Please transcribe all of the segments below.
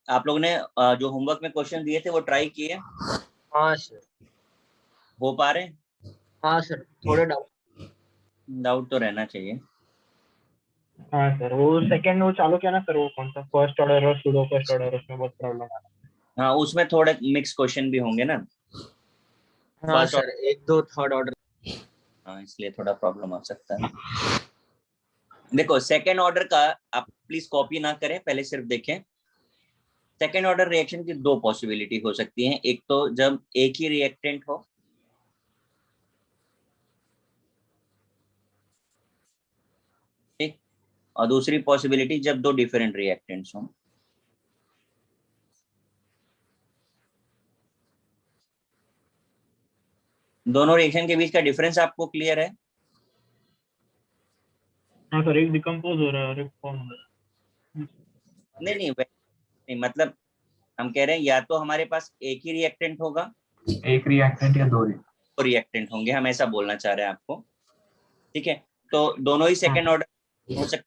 आप लोगों ने जो होमवर्क में क्वेश्चन दिए थे वो ट्राई किए? हाँ सर। हो पा रहे हैं? हाँ सर, थोड़े डाउट। डाउट तो रहना चाहिए। हाँ सर, वो सेकंड वो चालू किया ना सर, वो कौन सा फर्स्ट ऑर्डर और सूडो फर्स्ट ऑर्डर, उसमें बहुत प्रॉब्लम आ रहा हाँ, उसमें थोड़े मिक्स क्वेश्चन भी होंगे ना। है। हाँ फर्स्ट सर, ऑर्डर, एक दो थर्ड ऑर्डर। हाँ, इसलिए थोड़ा प्रॉब्लम आ सकता है। देखो, सेकेंड ऑर्डर का आप प्लीज कॉपी ना करें, पहले सिर्फ देखें। सेकेंड ऑर्डर रिएक्शन की दो पॉसिबिलिटी हो सकती हैं। एक तो जब एक ही रिएक्टेंट हो, ठीक, और दूसरी पॉसिबिलिटी जब दो डिफरेंट रिएक्टेंट्स हों। दोनों रिएक्शन के बीच का डिफरेंस आपको क्लियर है? हाँ सर, एक डिकम्पोज हो रहा है और एक फॉर्म हो रहा नहीं नहीं, नहीं मतलब हम कह रहे हैं या तो हमारे पास एक ही रिएक्टेंट होगा, है। एक रिएक्टेंट या दो रिएक्टेंट। दो रिएक्टेंट होंगे, हम ऐसा बोलना चाह रहे हैं आपको। ठीक है, तो दोनों ही हाँ सेकेंड ऑर्डर हो सकते।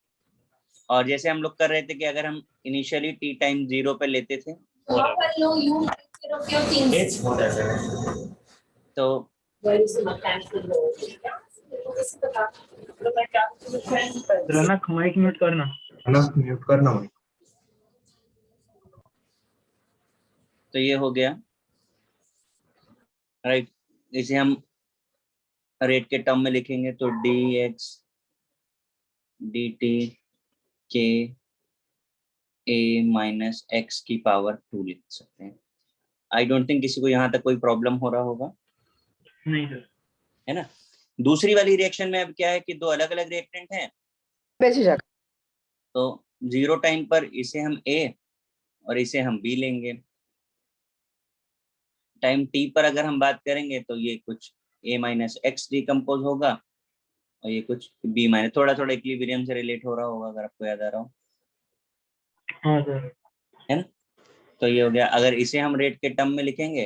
और जैसे हम लोग कर रहे थे कि अगर हम इनिशियली टी टाइम 0 पे लेते थे तो रनक माइक म्यूट करना। रनक म्यूट करना माइक। तो ये हो गया, राइट। इसे हम रेट के टर्म में लिखेंगे तो डी एक्स डी टी के ए माइनस एक्स की पावर 2 लिख सकते हैं। आई डोंट थिंक किसी को यहाँ तक कोई प्रॉब्लम हो रहा होगा, नहीं सर। है ना। दूसरी वाली रिएक्शन में अब क्या है कि दो अलग अलग रिएक्टेंट हैं, तो 0 टाइम पर इसे हम ए और इसे हम बी लेंगे। टाइम टी पर अगर हम बात करेंगे तो ये कुछ ए माइनस एक्स डिकम्पोज होगा और ये कुछ बी माइनस, थोड़ा थोड़ा इक्विलिब्रियम से रिलेट हो रहा होगा अगर आपको याद आ रहा हो, हाँ सर। है ना। तो ये हो गया। अगर इसे हम रेट के टर्म में लिखेंगे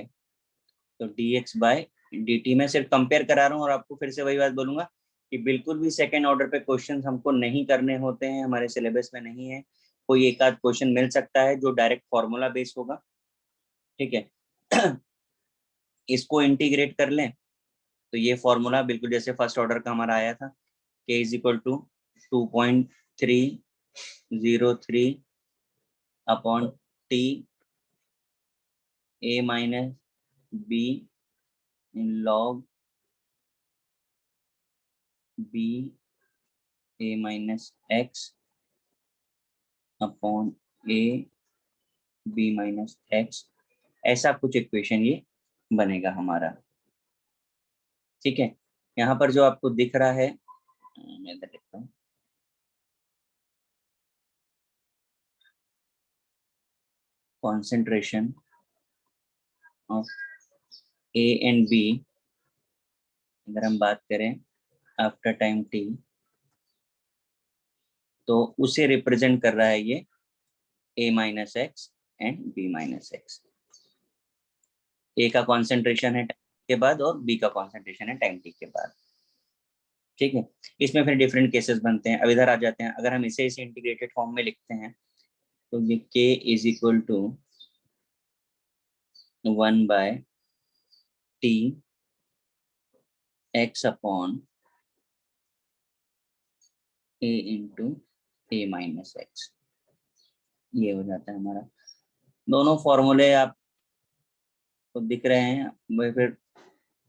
तो D X by D T, में सिर्फ कंपेयर करा रहा हूँ और आपको फिर से वही बात बोलूंगा कि बिल्कुल भी सेकेंड ऑर्डर पे क्वेश्चन हमको नहीं करने होते हैं, हमारे सिलेबस में नहीं है। कोई एक आध क्वेश्चन मिल सकता है जो डायरेक्ट फॉर्मूला बेस होगा, ठीक है। इसको इंटीग्रेट कर लें तो ये फॉर्मूला बिल्कुल जैसे फर्स्ट ऑर्डर का हमारा आया था, k is equal to 2.303 upon T A minus B in log B A minus X upon A B minus X, ऐसा कुछ इक्वेशन ये बनेगा हमारा। ठीक है, यहाँ पर जो आपको दिख रहा है, मैं इधर लिखता हूँ, concentration of A and B, अगर हम बात करें आफ्टर टाइम टी, तो उसे रिप्रेजेंट कर रहा है ये a minus x and b minus x. A का कॉन्सेंट्रेशन है टाइम के बाद और बी का कॉन्सेंट्रेशन है टाइम टी के बाद। ठीक है, इसमें फिर डिफरेंट केसेस बनते हैं। अब इधर आ जाते हैं, अगर हम इसे इंटीग्रेटेड फॉर्म में लिखते हैं तो ये k is equal to 1 by T X upon A into A minus X, ये हो जाता है हमारा। दोनों फॉर्मूले आपको दिख रहे हैं। वही फिर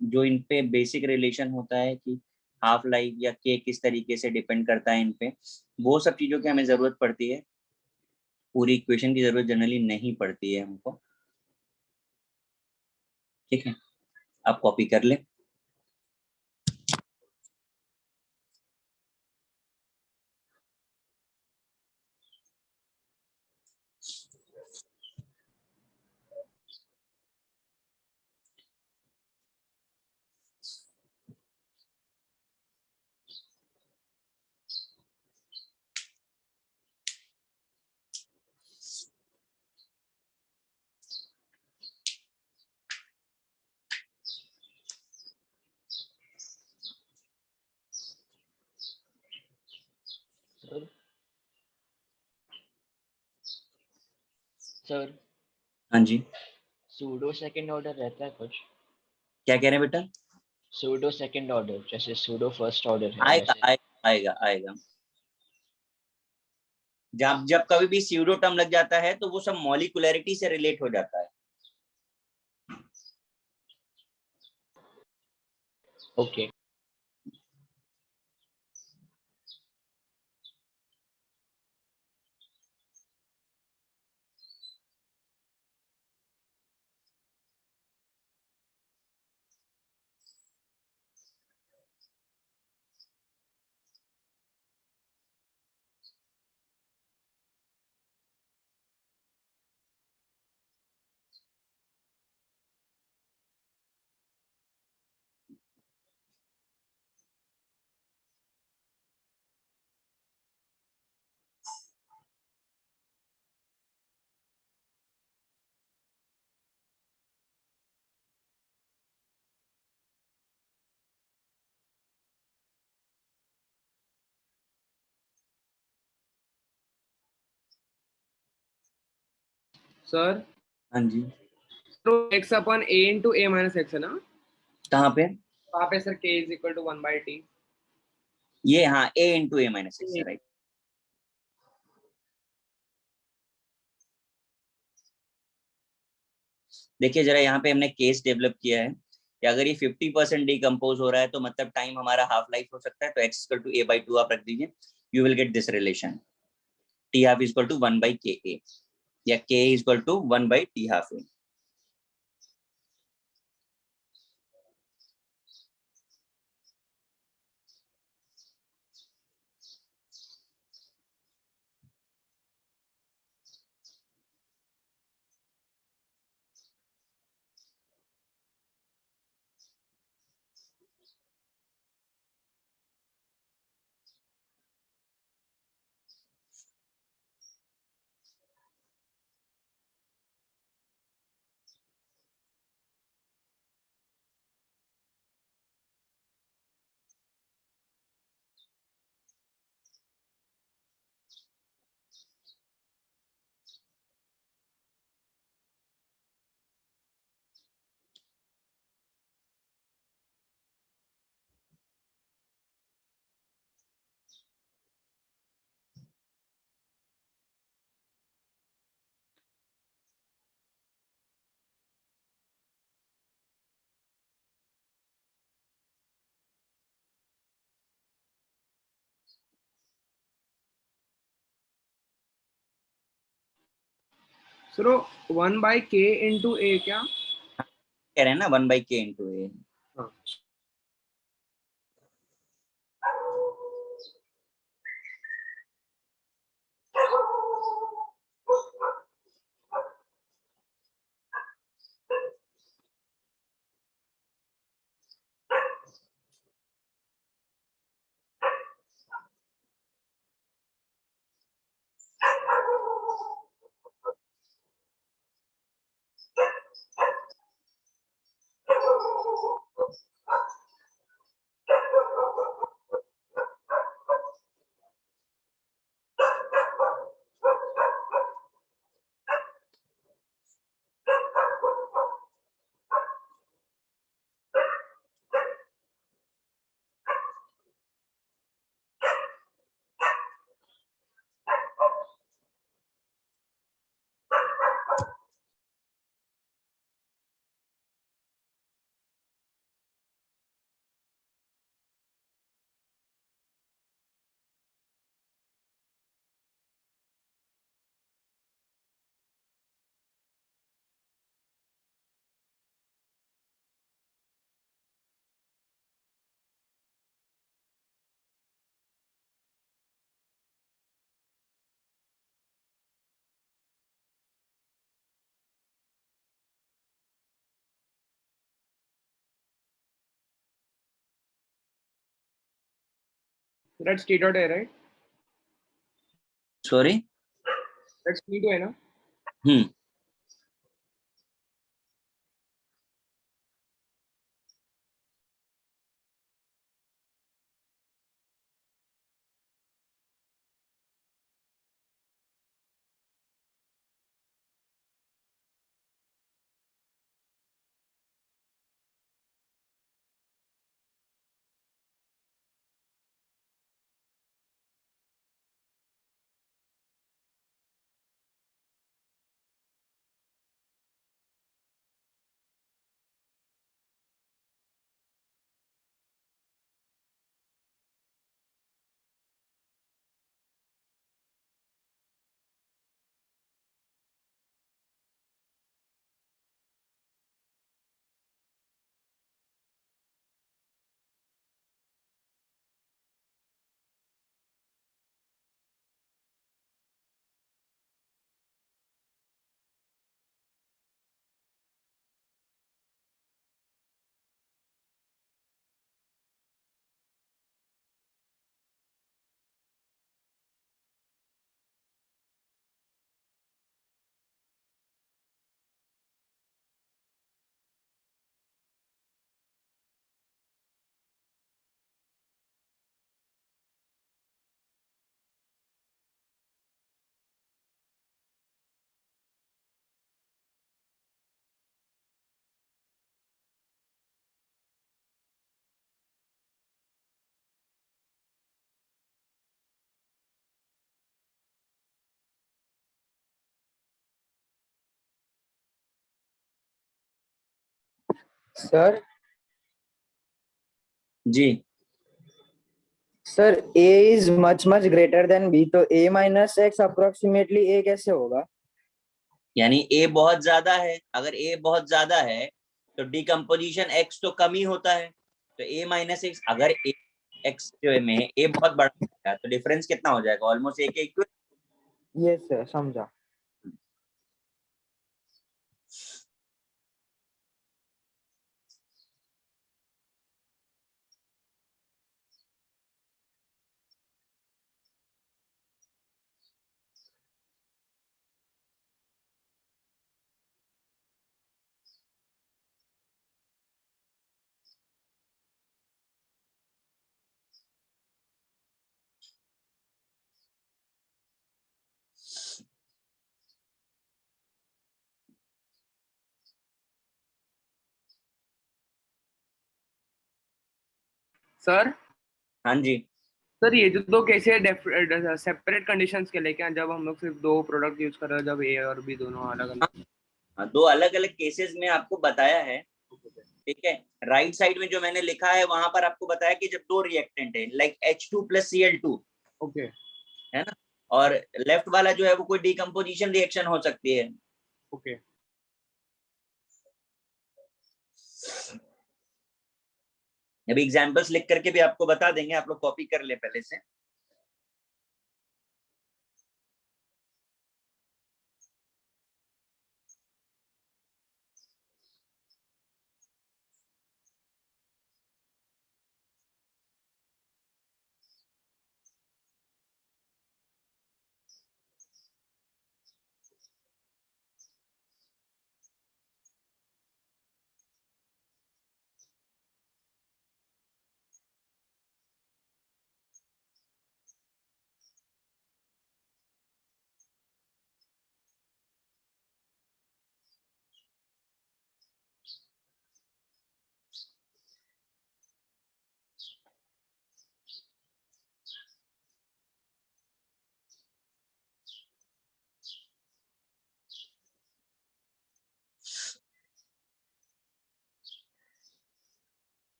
जो इन पे बेसिक रिलेशन होता है कि हाफ लाइफ या के किस तरीके से डिपेंड करता है इन पे, वो सब चीज़ों की हमें ज़रूरत पड़ती है। पूरी इक्वेशन की ज़रूरत जनरली नहीं पड़ती है हमको। ठीक है, आप कॉपी कर लें। सर हाँ जी, सूडो सेकंड ऑर्डर रहता है कुछ? क्या कह रहे हैं बेटा? सूडो सेकंड ऑर्डर, जैसे सूडो फर्स्ट ऑर्डर है आएगा वैसे। आएगा आएगा आएगा। जब जब कभी भी स्यूडो टर्म लग जाता है तो वो सब मॉलिकुलरिटी से रिलेट हो जाता है। ओके। सर हाँ जी, तो x upon a into A minus X है ना, कहाँ पे? वहाँ पे sir k is equal to 1/t। ये हाँ, a into A minus X है, राइट। देखिए जरा यहाँ पे हमने केस डेवलप किया है कि अगर ये 50% डिकम्पोज हो रहा है तो मतलब टाइम हमारा हाफ लाइफ हो सकता है, तो x इक्वल टू a/2 आप रख दीजिए, you will get this relation, t half equal to 1/ka या k equal to 1/t half a। Sir 1/k into a क्या? कह रहे हैं ना 1/k इंटू a। हाँ। That's t dot a, right? Sorry. That's t to a ना? Hmm. Sir जी sir a is much greater than b, तो a minus x approximately a कैसे होगा? यानी a बहुत ज्यादा है, अगर a बहुत ज्यादा है तो डिकम्पोजिशन x तो कम ही होता है, तो a माइनस एक्स, अगर x जो में a बहुत बड़ा है तो डिफरेंस कितना हो जाएगा, ऑलमोस्ट a के इक्वल। यस सर, समझा। सर हाँ जी, सर ये जो दो केस है सेपरेट कंडीशंस के लिए क्या, जब हम लोग सिर्फ दो प्रोडक्ट यूज कर रहे हैं, जब ए और बी दोनों अलग अलग? हाँ, दो अलग अलग केसेस में आपको बताया है, ठीक है। राइट साइड में जो मैंने लिखा है वहां पर आपको बताया कि जब दो रिएक्टेंट है like H2 plus Cl2, okay है ना, और लेफ्ट वाला जो है वो कोई डिकम्पोजिशन रिएक्शन हो सकती है। ओके अभी एग्जांपल्स लिख करके भी आपको बता देंगे, आप लोग कॉपी कर ले पहले से।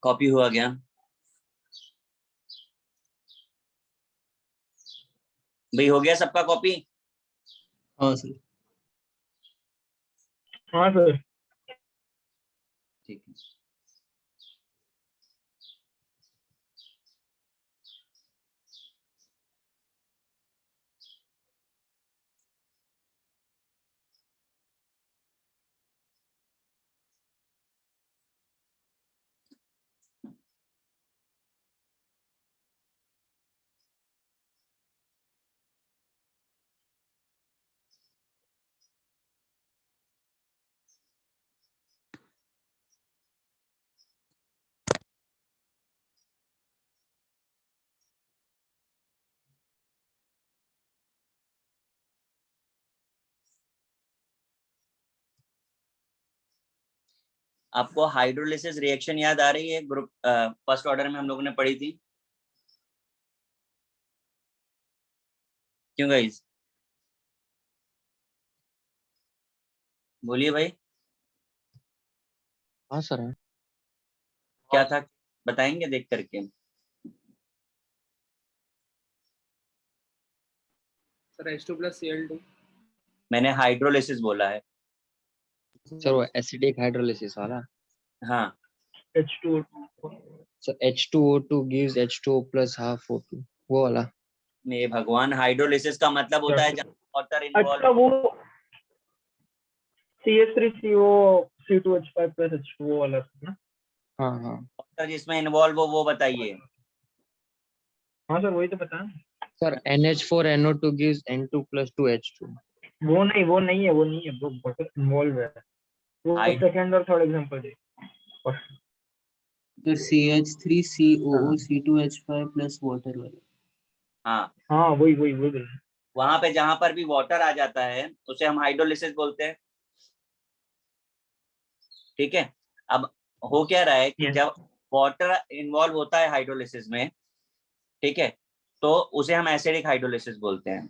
कॉपी हुआ गया भाई, हो गया सबका कॉपी? हाँ सर। हाँ सर। ठीक है। आपको हाइड्रोलिसिस रिएक्शन याद आ रही है, ग्रुप फर्स्ट ऑर्डर में हम लोगों ने पढ़ी थी, क्यों गाइस? बोलिए भाई, हाँ सर। क्या था, बताएंगे देख करके? Sir H2 plus Cl2। मैंने हाइड्रोलिसिस बोला है। सर वो एसिडिक हाइड्रोलिसिस वाला। हाँ, H2O2। Sir H2O2 gives H2O plus half O2, वो वाला। ये भगवान, हाइड्रोलिसिस का मतलब होता है जब वाटर अच्छा, इन्वॉल्व। वो CH3CO C2H5 plus H2O वाला ना? हाँ हाँ वाटर जिसमें इन्वॉल्व हो वो बताइए। हाँ सर, वही तो पता है। Sir NH4NO2 gives N2 plus 2H2। वो नहीं है वो वाटर इन्वॉल्व है। वो हाइड सेकंड और थर्ड एग्जांपल दे। तो CH3COO C2H5 प्लस वाटर वाला। हाँ, हाँ वही वही वही। वहां पे जहां पर भी वाटर आ जाता है उसे हम हाइड्रोलिसिस बोलते हैं। ठीक है, अब हो क्या रहा है कि Yes. जब वाटर इन्वॉल्व होता है हाइड्रोलिसिस में, ठीक है, तो उसे हम एसिडिक हाइड्रोलिसिस बोलते हैं।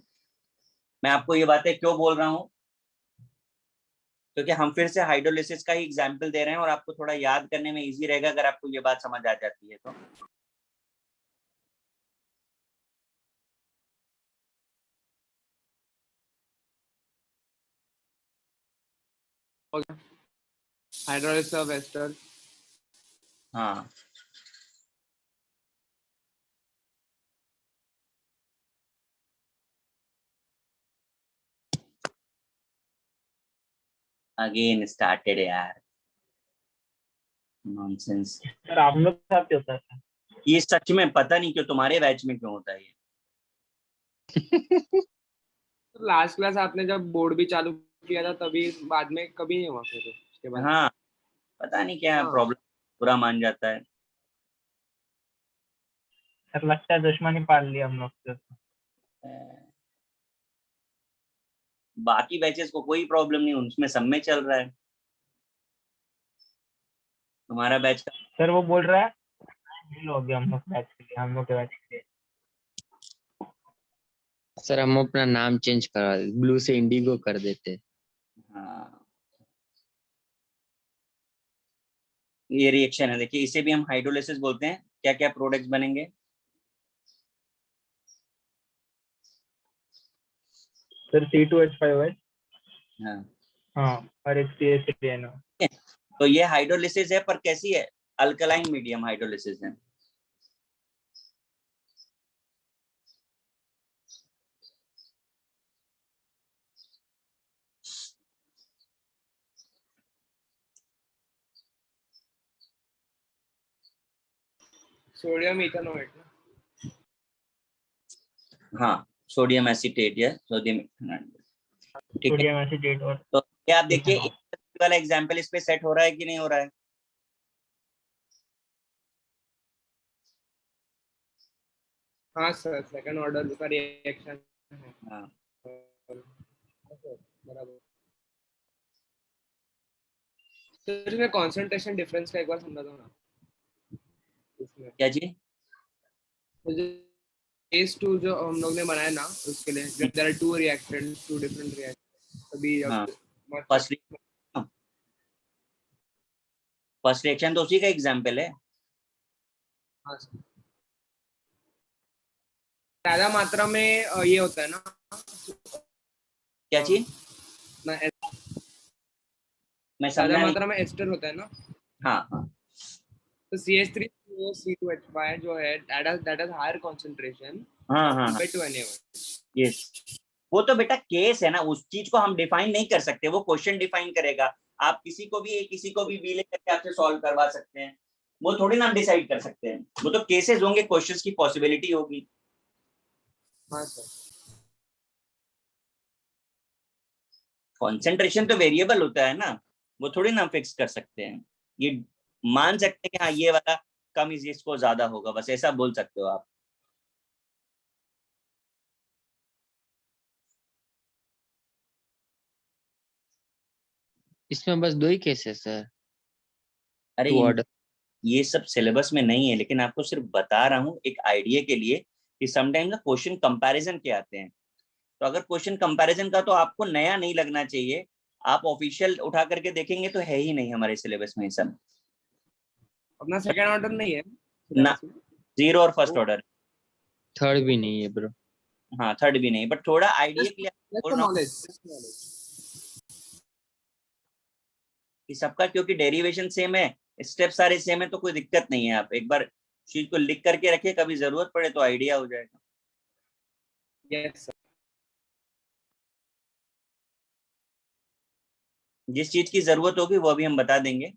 मैं आपको ये बातें क्यों बोल रहा हूँ, क्योंकि हम फिर से हाइड्रोलिसिस का ही एग्जाम्पल दे रहे हैं और आपको थोड़ा याद करने में इजी रहेगा अगर आपको ये बात समझ आ जाती है तो। Hydrolysis of ester. हाँ, अगेन स्टार्टेड यार, नॉनसेंस। सर आप लोग के साथ क्या होता है? ये सच में पता नहीं क्यों तुम्हारे बैच में क्यों होता है ये। लास्ट क्लास आपने जब बोर्ड भी चालू किया था तभी, बाद में कभी नहीं हुआ फिर उसके बाद। हाँ, पता नहीं क्या हाँ। प्रॉब्लम, बुरा मान जाता है। सर लगता है दुश्मनी पाल लिया हम लोग से। बाकी बैचेस को कोई प्रॉब्लम नहीं, उसमें सब में चल रहा है, तुम्हारा बैच का। सर वो बोल रहा है डील हो गया हम लोग बैच के लिए, हम लोग के बैच के लिए। सर हम अपना नाम चेंज करा ब्लू से इंडिगो कर देते। हाँ, ये रिएक्शन है, देखिए इसे भी हम हाइड्रोलिसिस बोलते हैं। क्या क्या प्रोडक्ट्स बनेंगे? सर C2H5 है। हाँ, हाँ और HCl ठीक है? तो ये हाइड्रोलिसिस है, पर कैसी है? अल्कलाइन मीडियम हाइड्रोलिसिस है। सोडियम इथेनॉइड ना। हाँ, सोडियम एसीटेट या सोडियम इथेनॉइड। ठीक है, सोडियम एसिटेट और तो क्या आप देखिए इथेनॉल। इस वाला एग्जांपल इस पे सेट हो रहा है कि नहीं हो रहा है? हाँ सर, सेकंड ऑर्डर का रिएक्शन है। हाँ, बराबर। तो इसमें कंसंट्रेशन डिफरेंस का एक बार समझा दो ना इसमें। क्या जी? तो जो केस टू जो हम लोग ने बनाया ना, उसके लिए जब there are two reactants, two different reactants, तभी हाँ, अब फर्स्ट फर्स्ट रिएक्शन तो उसी का एग्जांपल है। हाँ सर, ज्यादा मात्रा में ये होता है ना, क्या चीज? ना मैं ज्यादा समझा नहीं। मात्रा में एस्टर होता है ना, हाँ हाँ तो CH3 C2H5 जो है दैट इज हायर कंसंट्रेशन हाँ हाँ हाँ, कंपेयर्ड टू Na1। यस। वो तो बेटा केस है ना, उस चीज को हम डिफाइन नहीं कर सकते, वो क्वेश्चन डिफाइन करेगा। आप किसी को भी A किसी को भी B लेकर के आपसे सॉल्व करवा सकते हैं, वो थोड़ी ना हम डिसाइड कर सकते हैं। वो तो केसेस होंगे, क्वेश्चंस की पॉसिबिलिटी होगी। हाँ सर। कॉन्सेंट्रेशन तो वेरिएबल होता है ना, वो थोड़ी ना फिक्स कर सकते हैं। ये मान सकते हैं कि हाँ ये वाला कम इज इसको ज्यादा होगा, बस ऐसा बोल सकते हो आप। इसमें बस दो ही केस है सर, अरे टू ऑर्डर। ये सब सिलेबस में नहीं है, लेकिन आपको सिर्फ बता रहा हूँ एक आइडिया के लिए कि समटाइम ना क्वेश्चन कंपैरिजन के आते हैं। तो अगर क्वेश्चन कंपैरिजन का, तो आपको नया नहीं लगना चाहिए। आप ऑफिशियल उठा करके देखेंगे तो है ही नहीं हमारे सिलेबस में ये सब। अपना सेकंड ऑर्डर नहीं है ना, सिलेबस में। जीरो और फर्स्ट वो ऑर्डर। थर्ड भी नहीं है ब्रो। हाँ, थर्ड भी नहीं, बट थोड़ा आइडिया के जस्ट लिए जस्ट बोल रहा हूँ नॉलेज, जस्ट नॉलेज। कि सबका, क्योंकि डेरिवेशन सेम है, स्टेप सारे सेम है, तो कोई दिक्कत नहीं है। आप एक बार चीज को लिख करके रखिए, कभी जरूरत पड़े तो आइडिया हो जाएगा। Yes sir. जिस चीज की जरूरत होगी वो भी हम बता देंगे।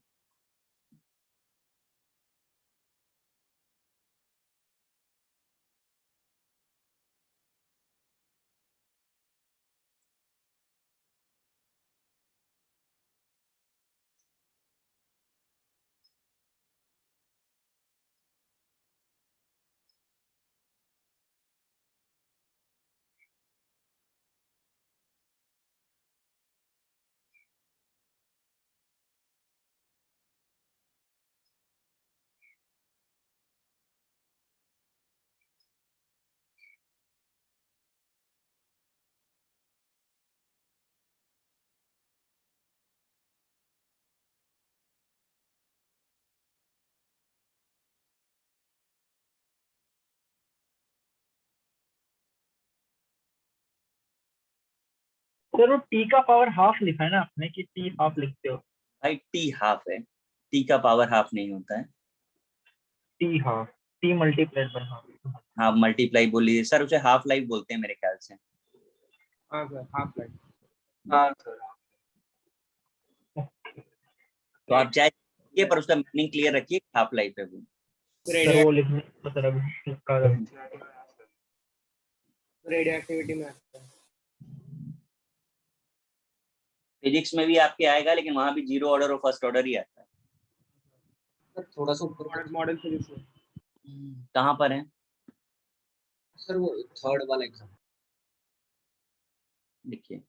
सर वो टी का पावर हाफ लिखा है ना आपने कि टी हाफ लिखते हो? भाई टी हाफ है, टी का पावर हाफ नहीं होता है। T half, T multiplied by half. हाँ मल्टीप्लाई बोलिए सर, उसे हाफ लाइफ बोलते हैं मेरे ख्याल से। हाँ सर, हाफ लाइफ। हाँ सर। तो आप चाहे पर उसका मीनिंग क्लियर रखिए, हाफ लाइफ है वो। सर वो लिखने का सर अभी इसका रेडियो एक्टिविटी में आता है। फिजिक्स में भी आपके आएगा, लेकिन वहां भी जीरो ऑर्डर और फर्स्ट ऑर्डर ही आता है। सर थोड़ा सा ऊपर मॉडल मॉडल फिजिक्स में। कहाँ पर है? सर वो थर्ड वाला एग्जाम। देखिए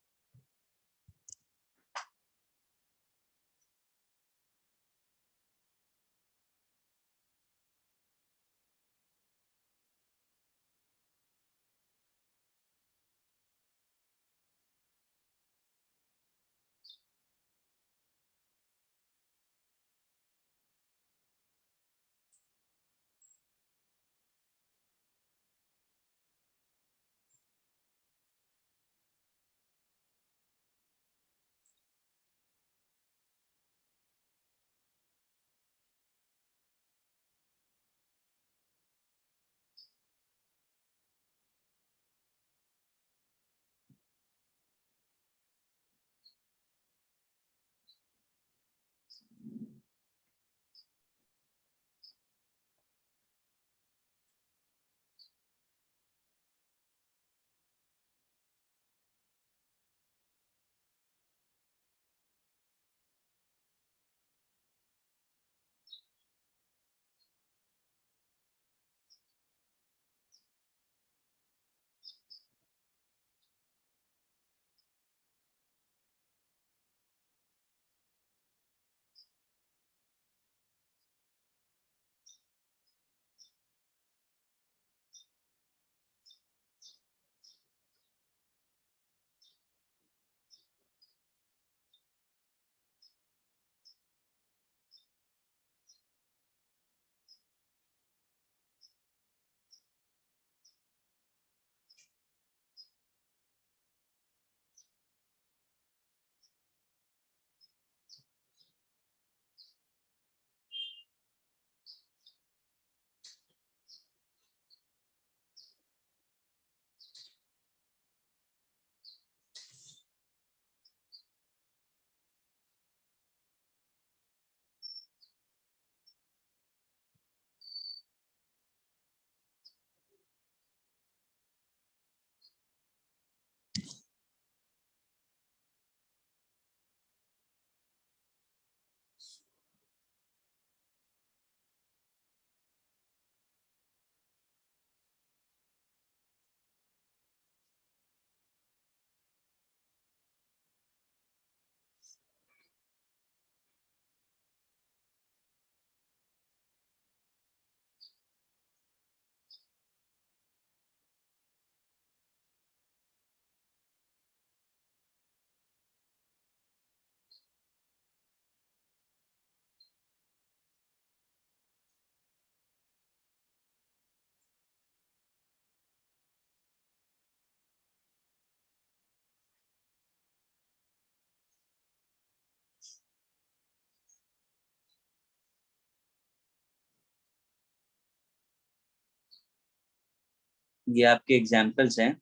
ये आपके एग्जाम्पल्स हैं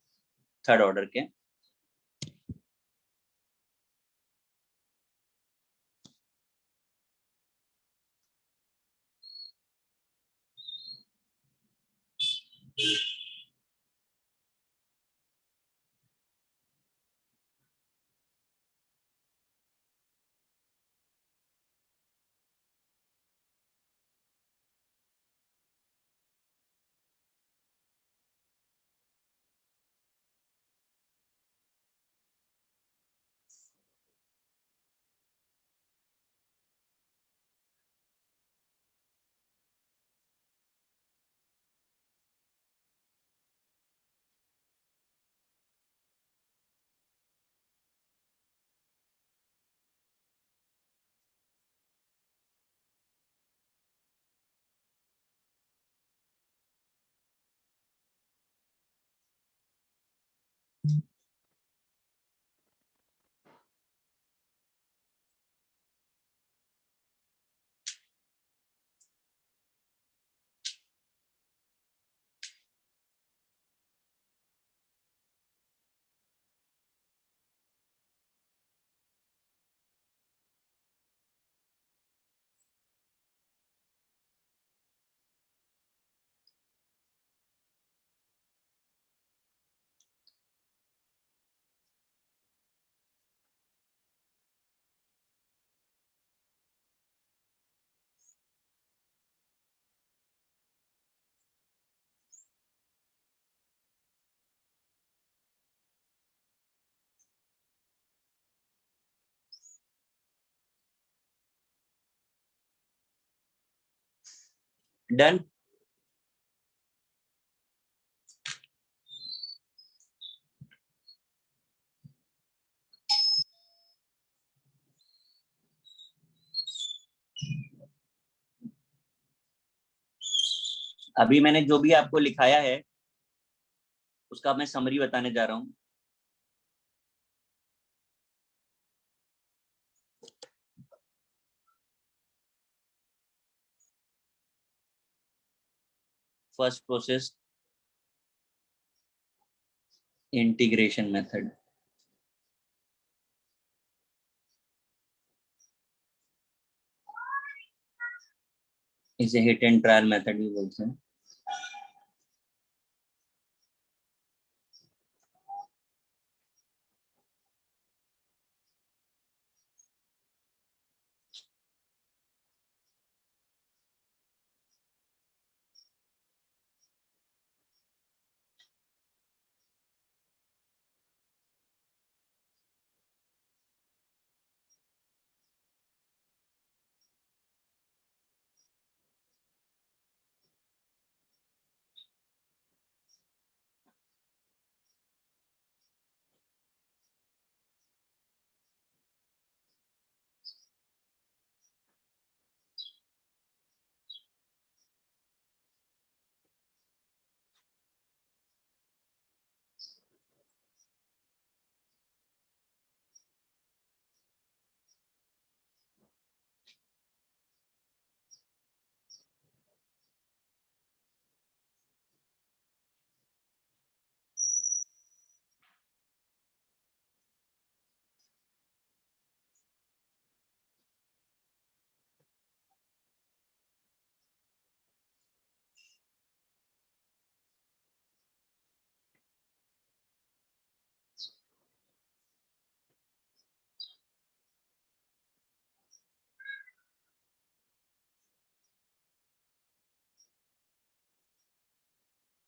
थर्ड ऑर्डर के। डन। अभी मैंने जो भी आपको लिखाया है उसका मैं समरी बताने जा रहा हूँ। फर्स्ट प्रोसेस इंटीग्रेशन मेथड, इसे हिट एंड ट्रायल मेथड भी बोलते हैं।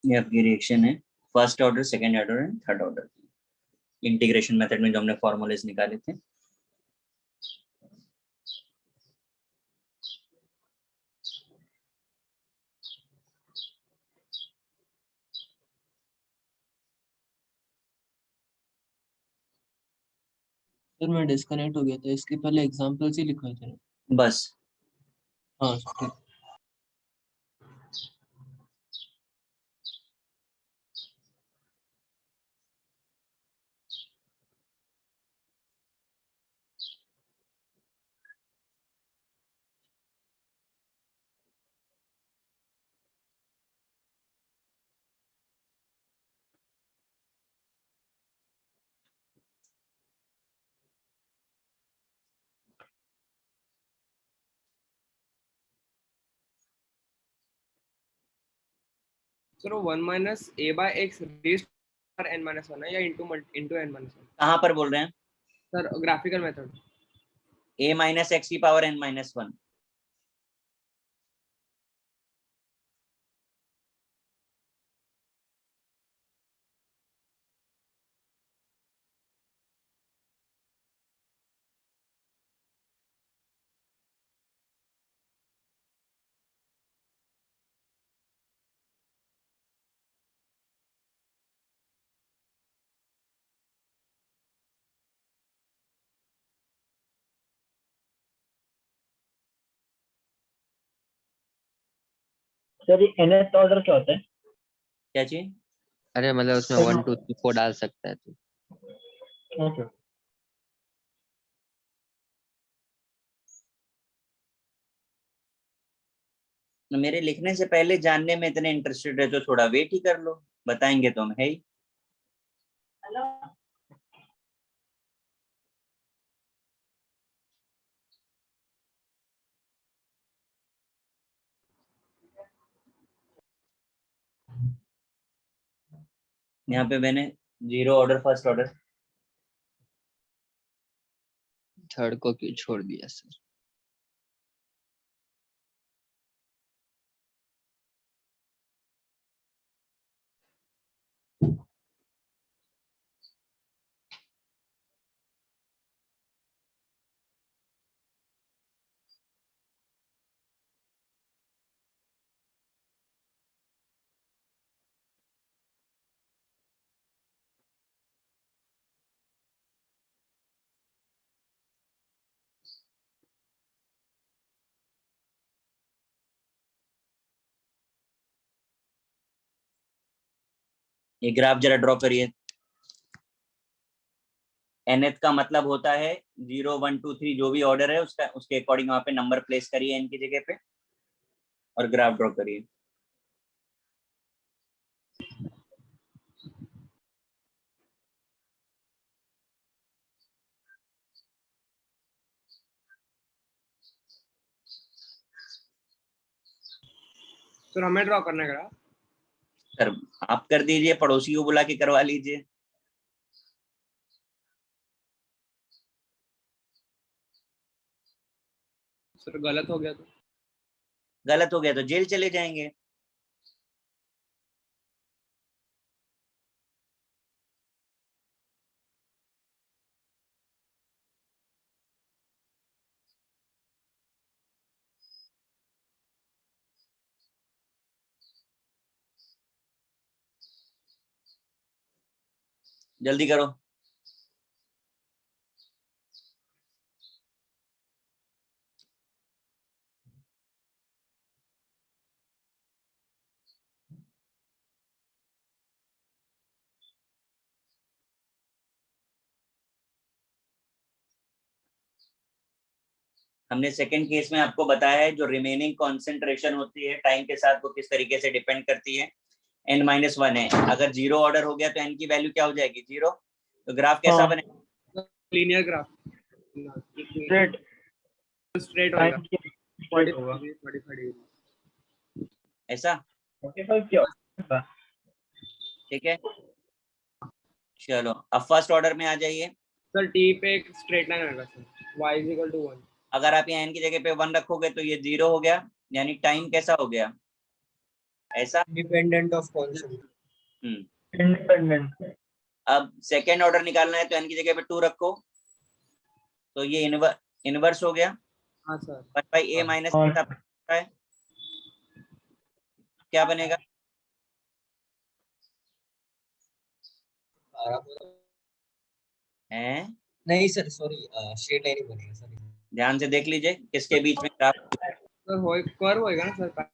ये आपकी रिएक्शन है first order, second order and third order की। इंटीग्रेशन मेथड में जो हमने फॉर्मूलेस निकाले थे। सर मैं डिस्कनेक्ट हो गया था, इसके पहले एग्जांपल्स ही लिखा था। बस हाँ ठीक। सर वो 1 माइनस ए बाय एक्स रेज पर n माइनस 1 है या इंटू n माइनस 1? कहाँ पर बोल रहे हैं? Sir graphical method. a minus x की पावर n माइनस 1। सर ये nth ऑर्डर क्या होता है? क्या चीज? अरे मतलब उसमें 1 2 3 4 डाल सकता है तू। ओके। मेरे लिखने से पहले जानने में इतने इंटरेस्टेड है तो थोड़ा वेट ही कर लो, बताएंगे तो हम है ही। यहाँ पे मैंने zero order, first order. Third को क्यों छोड़ दिया सर? ये ग्राफ जरा ड्रॉ करिए। nth का मतलब होता है 0 1 2 3 जो भी ऑर्डर है उसका, उसके अकॉर्डिंग वहां पे नंबर प्लेस करिए n की जगह पे और ग्राफ ड्रॉ करिए। सर हमें ड्रॉ करने का? सर आप कर दीजिए, पड़ोसी को बुला के करवा लीजिए। सर गलत हो गया तो? गलत हो गया तो जेल चले जाएंगे। जल्दी करो। हमने सेकंड केस में आपको बताया है जो रिमेनिंग कॉन्सेंट्रेशन होती है टाइम के साथ वो किस तरीके से डिपेंड करती है। n-1 है, अगर 0 ऑर्डर हो गया तो n की वैल्यू क्या हो जाएगी? 0। तो ग्राफ कैसा हाँ। बनेगा? Linear graph. स्ट्रेट स्ट्रेट होगा। पॉइंट होगा। 45 ऐसा? 45 क्या होगा? ठीक है, चलो अब फर्स्ट ऑर्डर में आ जाइए। सर टी पे एक स्ट्रेट लाइन आएगा sir, y is equal to 1। अगर आप यहाँ n की जगह पे 1 रखोगे तो ये 0 हो गया, यानी टाइम कैसा हो गया? ऐसा। Independent of constant. इंडिपेंडेंट। अब सेकेंड ऑर्डर निकालना है तो n की जगह पे 2 रखो, तो ये इनवर्स हो गया। हाँ सर। 1/a माइनस है, क्या बनेगा? हैं? नहीं सर सॉरी, स्ट्रेट लाइन ही बनेगा सर। ध्यान से देख लीजिए किसके बीच में ग्राफ। सर हो कर्व होएगा ना सर?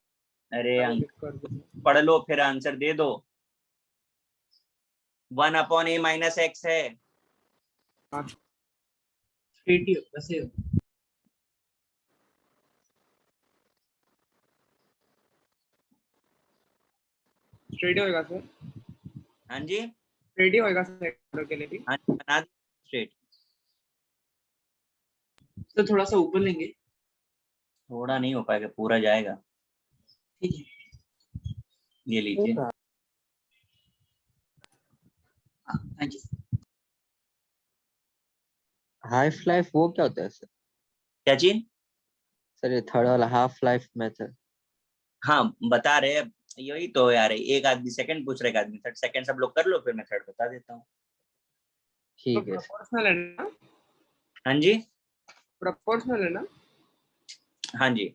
अरे कर्व। पढ़ लो फिर आंसर दे दो। 1/a माइनस एक्स है। स्ट्रेट ही होगा सेम। स्ट्रेट ही होएगा सर? हाँ जी, स्ट्रेट ही होएगा सर ऑर्डर के लिए भी? हाँ जी, बना दिया स्ट्रेट। तो थोड़ा सा ऊपर लेंगे। थोड़ा नहीं हो पाएगा, पूरा जाएगा। ठीक है। ये लीजिए। Thank you. हाफ लाइफ वो क्या होता है सर? क्या चीज? सर ये थर्ड वाला हाफ लाइफ मेथड। हाँ बता रहे हैं, यही तो यार, एक आदमी सेकंड पूछ रहे, एक आदमी थर्ड। सेकंड सब लोग कर लो, फिर मैं थर्ड बता देता हूँ। तो ठीक है सर। प्रोपोर्शनल है ना? हाँ जी, प्रोपोर्शनल है ना? हाँ जी।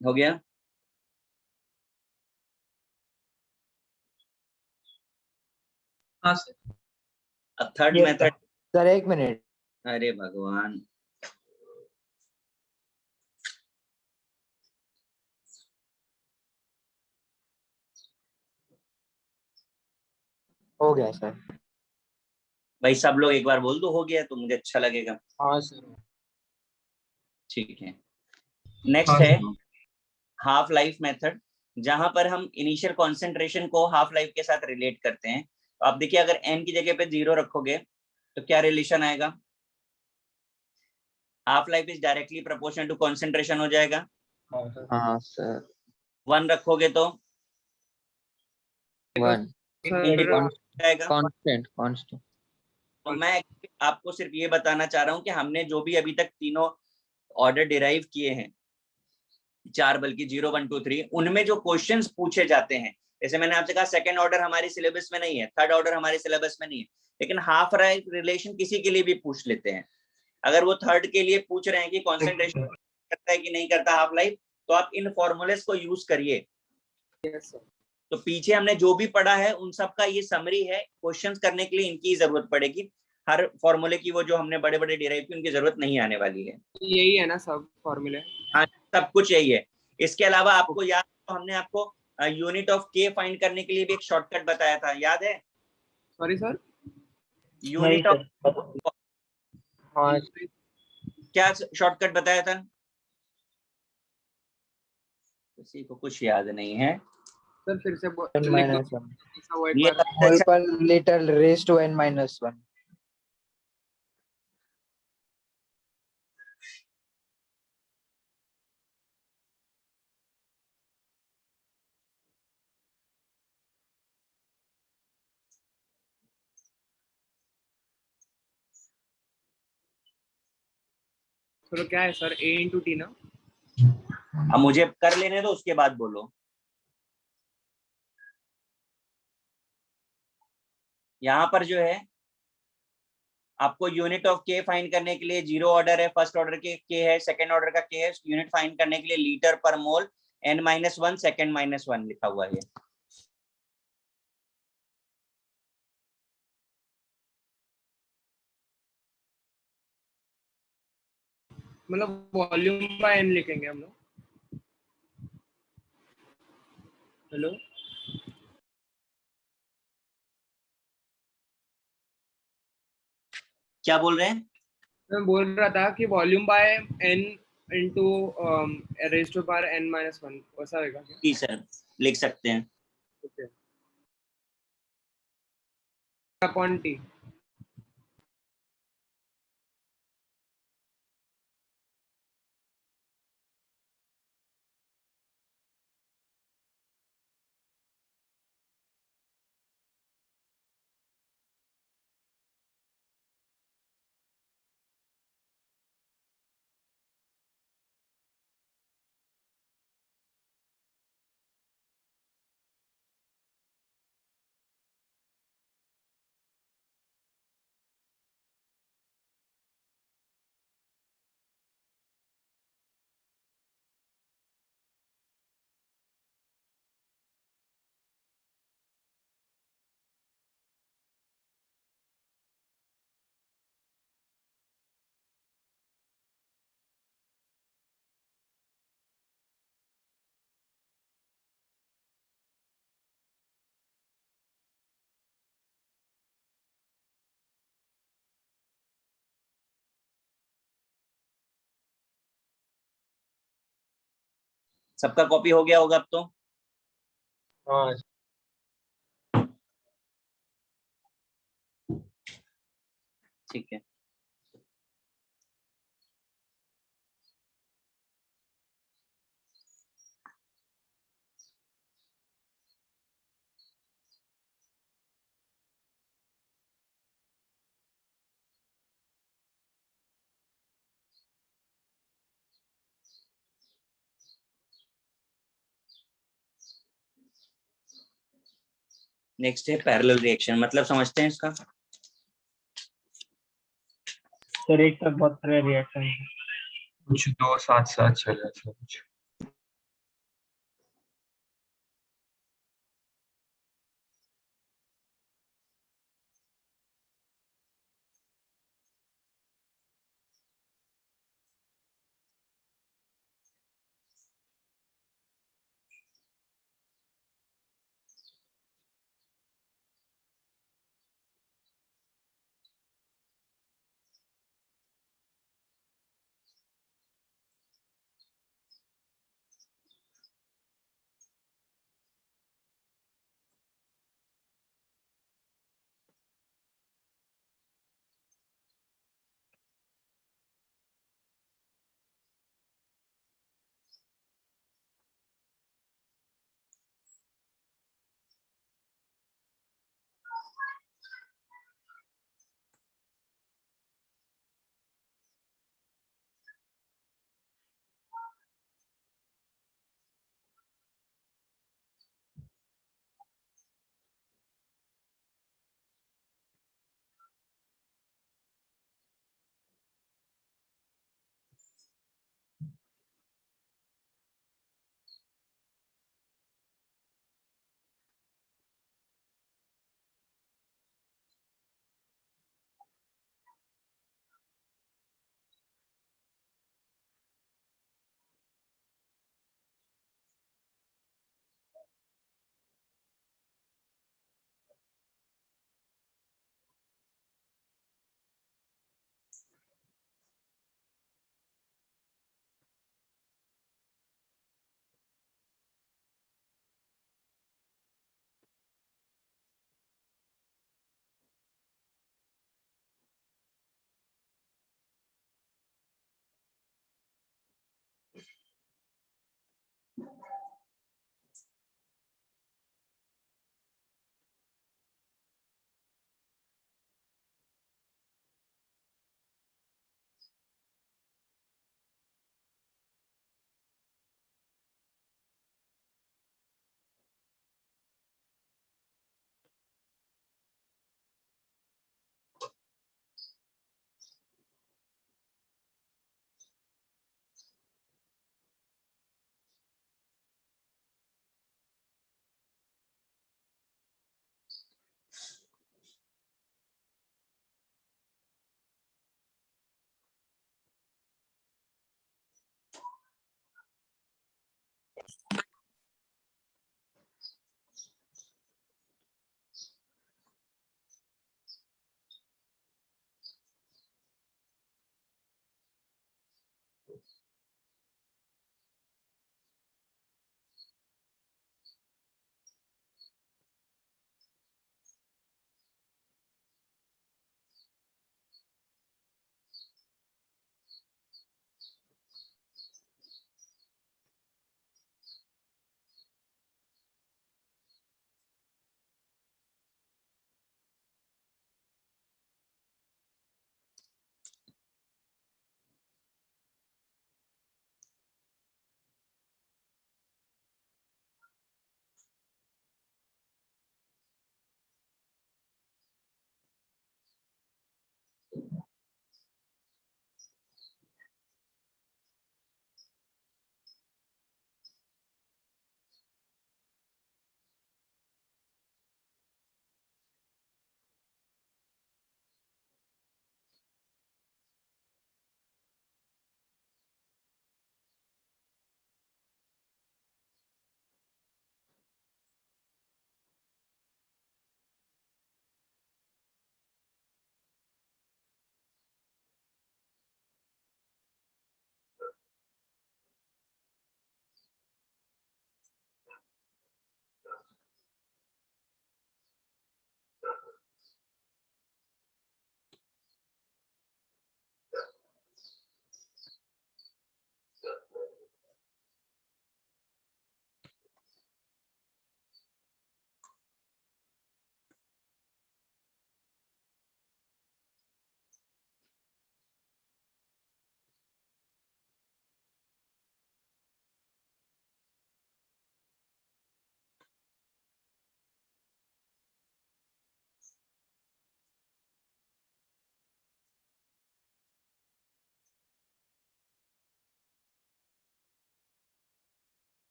हो गया। हाँ सर। अब थर्ड ये मेथड। सर एक मिनट। अरे भगवान, हो गया सर। भाई सब लोग एक बार बोल दो हो गया तो मुझे अच्छा लगेगा। हाँ सर। ठीक है, नेक्स्ट है हाफ लाइफ मेथड, जहां पर हम इनिशियल कॉन्सेंट्रेशन को हाफ लाइफ के साथ रिलेट करते हैं। तो आप देखिए अगर n की जगह पे 0 रखोगे तो क्या रिलेशन आएगा, half life is directly proportional to concentration हो जाएगा। हाँ सर 1 रखोगे तो 1 इंटू सर जाएगा। कांस्टेंट तो मैं आपको सिर्फ ये बताना चाह रहा हूँ कि हमने जो भी अभी तक तीनों ऑर्डर डिराइव किए हैं, 4 बल्कि 0 1 2 3, उनमें जो क्वेश्चंस पूछे जाते हैं, जैसे मैंने आपसे कहा सेकंड ऑर्डर हमारे सिलेबस में नहीं है, थर्ड ऑर्डर हमारे सिलेबस में नहीं है, लेकिन हाफ लाइफ रिलेशन किसी के लिए भी पूछ लेते हैं। अगर वो थर्ड के लिए पूछ रहे हैं कि कॉन्सेंट्रेशन करता है कि नहीं करता हाफ लाइफ, तो आप इन फॉर्मूलेस को यूज करिए। Yes sir. तो पीछे हमने जो भी पढ़ा है उन सब का ये समरी है, क्वेश्चंस करने के लिए इनकी जरूरत पड़ेगी। हर फॉर्मूले की वो जो हमने बड़े बड़े डिराइव की उनकी जरूरत नहीं आने वाली है। यही है ना सब फॉर्मूले? हाँ सब कुछ यही है। इसके अलावा आपको याद तो हमने आपको यूनिट ऑफ के फाइंड करने के लिए भी एक शॉर्टकट बताया था, याद है? Sorry sir. नहीं यूनिट ऑफ सर। हाँ क्या शॉर्टकट बताया था? किसी को कुछ याद नहीं है? सर फिर से n minus 1 वो एक ये बार whole per liter raised to n minus 1। तो क्या है सर, a इंटू टी ना? अब मुझे कर लेने दो उसके बाद बोलो। यहाँ पर जो है आपको यूनिट ऑफ के फाइंड करने के लिए 0 ऑर्डर है, फर्स्ट ऑर्डर के है, सेकंड ऑर्डर का के है, यूनिट फाइंड करने के लिए लीटर पर मोल n-1 सेकंड -1 लिखा हुआ है। मतलब वॉल्यूम बाय एन लिखेंगे हम लोग। हेलो क्या बोल रहे हैं? मैं बोल रहा था कि volume by N into raise to power n-1 वैसा होगा क्या? जी सर, लिख सकते हैं। Okay upon T. सबका कॉपी हो गया होगा अब तो? हाँ ठीक है, नेक्स्ट है पैरेलल रिएक्शन, मतलब समझते हैं इसका? सर एक साथ बहुत सारे रिएक्शन है। कुछ दो साथ साथ चले थे कुछ।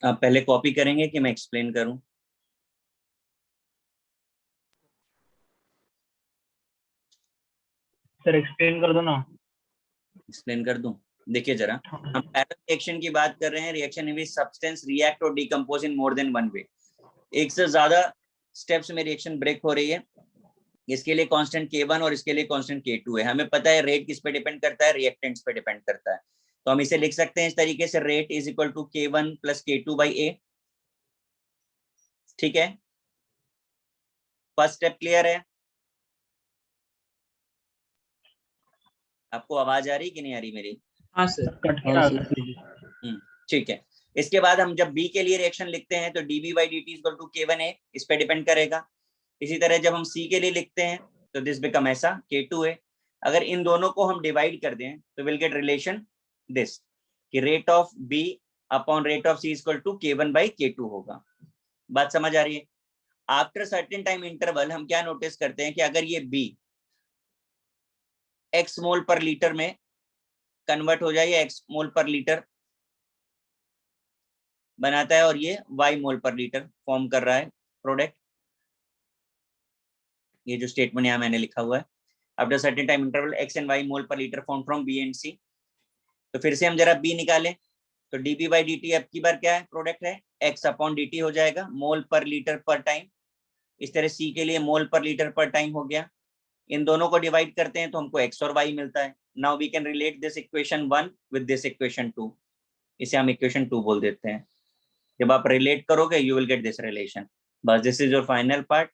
आप पहले कॉपी करेंगे कि मैं एक्सप्लेन करूं? सर एक्सप्लेन कर दो ना। एक्सप्लेन कर दूं? देखिए जरा, हम पैरेलल रिएक्शन की बात कर रहे हैं। Reaction in which substance react और decompose in more than one way. एक से ज्यादा स्टेप्स में रिएक्शन ब्रेक हो रही है। इसके लिए कांस्टेंट K1 और इसके लिए कांस्टेंट K2 है। हमें पता है रेट किस पे डिपेंड करता है, रिएक्टेंट्स पे डिपेंड करता है। तो हम इसे लिख सकते हैं इस तरीके से, rate is equal to K1 plus K2/A। ठीक है, फर्स्ट स्टेप क्लियर है? आपको आवाज आ रही कि नहीं आ रही मेरी? हाँ सर। कट के हाँ आ सर। गया। ठीक है। इसके बाद हम जब B के लिए रिएक्शन लिखते हैं तो dB/dt is equal to K1A, इस पे डिपेंड करेगा। इसी तरह जब हम C के लिए लिखते हैं तो दिस बिकम ऐसा K2A। अगर इन दोनों को हम डिवाइड कर दें तो विल गेट रिलेशन दिस, कि rate of B upon rate of C is equal to K1/K2 होगा। बात समझ आ रही है? आफ्टर सर्टेन टाइम इंटरवल हम क्या नोटिस करते हैं कि अगर ये B x मोल पर लीटर में कन्वर्ट हो जाए, या x मोल पर लीटर बनाता है और ये y मोल पर लीटर फॉर्म कर रहा है प्रोडक्ट, ये जो स्टेटमेंट यहाँ मैंने लिखा हुआ है, after certain time interval x and y मोल पर litre form from B and C। तो फिर से हम जरा B निकालें तो dB/dt अब की बार क्या है, प्रोडक्ट है, x अपॉन dt हो जाएगा, मोल पर लीटर पर टाइम। इस तरह C के लिए मोल पर लीटर पर टाइम हो गया। इन दोनों को डिवाइड करते हैं तो हमको x और y मिलता है। Now we can relate this equation 1 with this equation 2। इसे हम इक्वेशन 2 बोल देते हैं। जब आप रिलेट करोगे you will get this relation. बस this is your final part.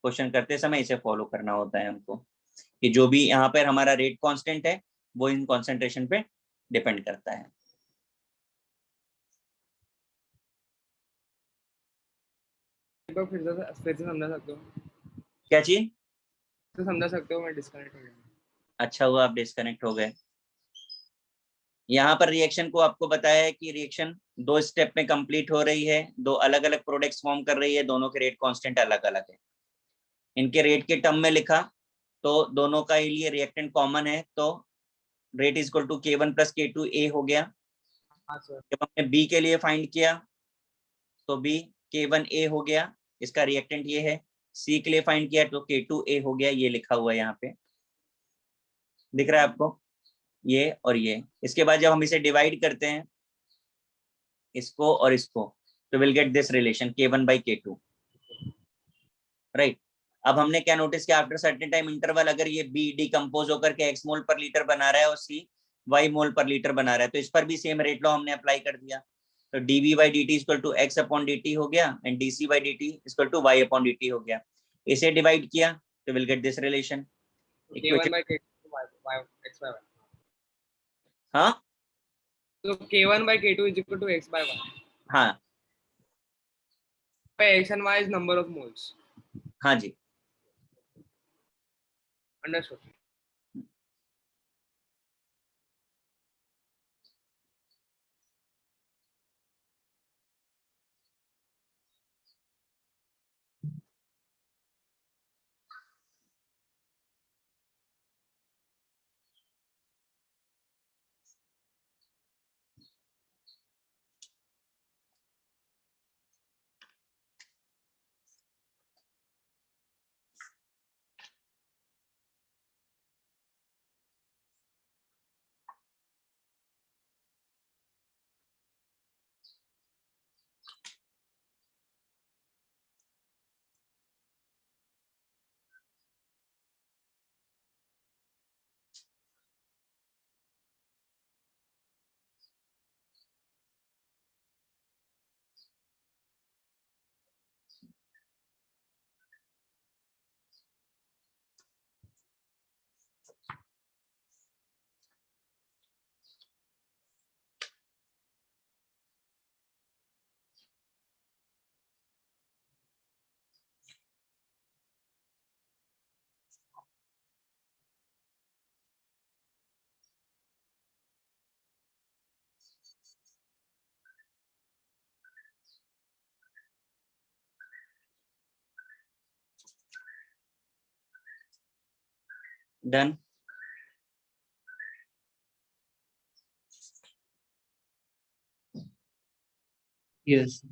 Question करते समय इसे फॉलो करना होता है हमको, कि जो भी यहाँ पर हमारा रेट कांस्टेंट है वो इन कॉन्सेंट्रेशन पे डिपेंड करता है। एक बार फिर से समझा सकते हो? क्या चीज? तो समझा सकते हो, मैं डिस्कनेक्ट हो गया। अच्छा हुआ आप डिस्कनेक्ट हो गए। यहाँ पर रिएक्शन को आपको बताया है कि रिएक्शन 2 स्टेप में कंप्लीट हो रही है, 2 अलग अलग प्रोडक्ट्स फॉर्म कर रही है, दोनों के रेट कांस्टेंट अलग अलग है। इनके रेट के टर्म में लिखा तो दोनों का लिए रिएक्टेंट कॉमन है, तो rate is equal to K1 plus K2A हो गया। हाँ सर। जब हमने B के लिए फाइंड किया तो B K1A हो गया, इसका रिएक्टेंट ये है। C के लिए फाइंड किया तो K2A हो गया, ये लिखा हुआ है यहाँ पे, दिख रहा है आपको, ये और ये। इसके बाद जब हम इसे डिवाइड करते हैं इसको और इसको तो will get this relation K1/K2, right. अब हमने क्या नोटिस किया, आफ्टर सर्टेन टाइम इंटरवल अगर ये B डिकम्पोज होकर के x मोल पर लीटर बना रहा है और C y मोल पर लीटर बना रहा है, तो इस पर भी सेम रेट लॉ हमने अप्लाई कर दिया। तो dB/dt equal to x upon dt हो गया and dC/dt equal to y upon dt हो गया। इसे डिवाइड किया तो will get this relation. K1/K2 x by 1। हाँ तो K1/K2 is equal to x by 1, हाँ where x and y is number of moles. हाँ जी। Understood. डन। Yes.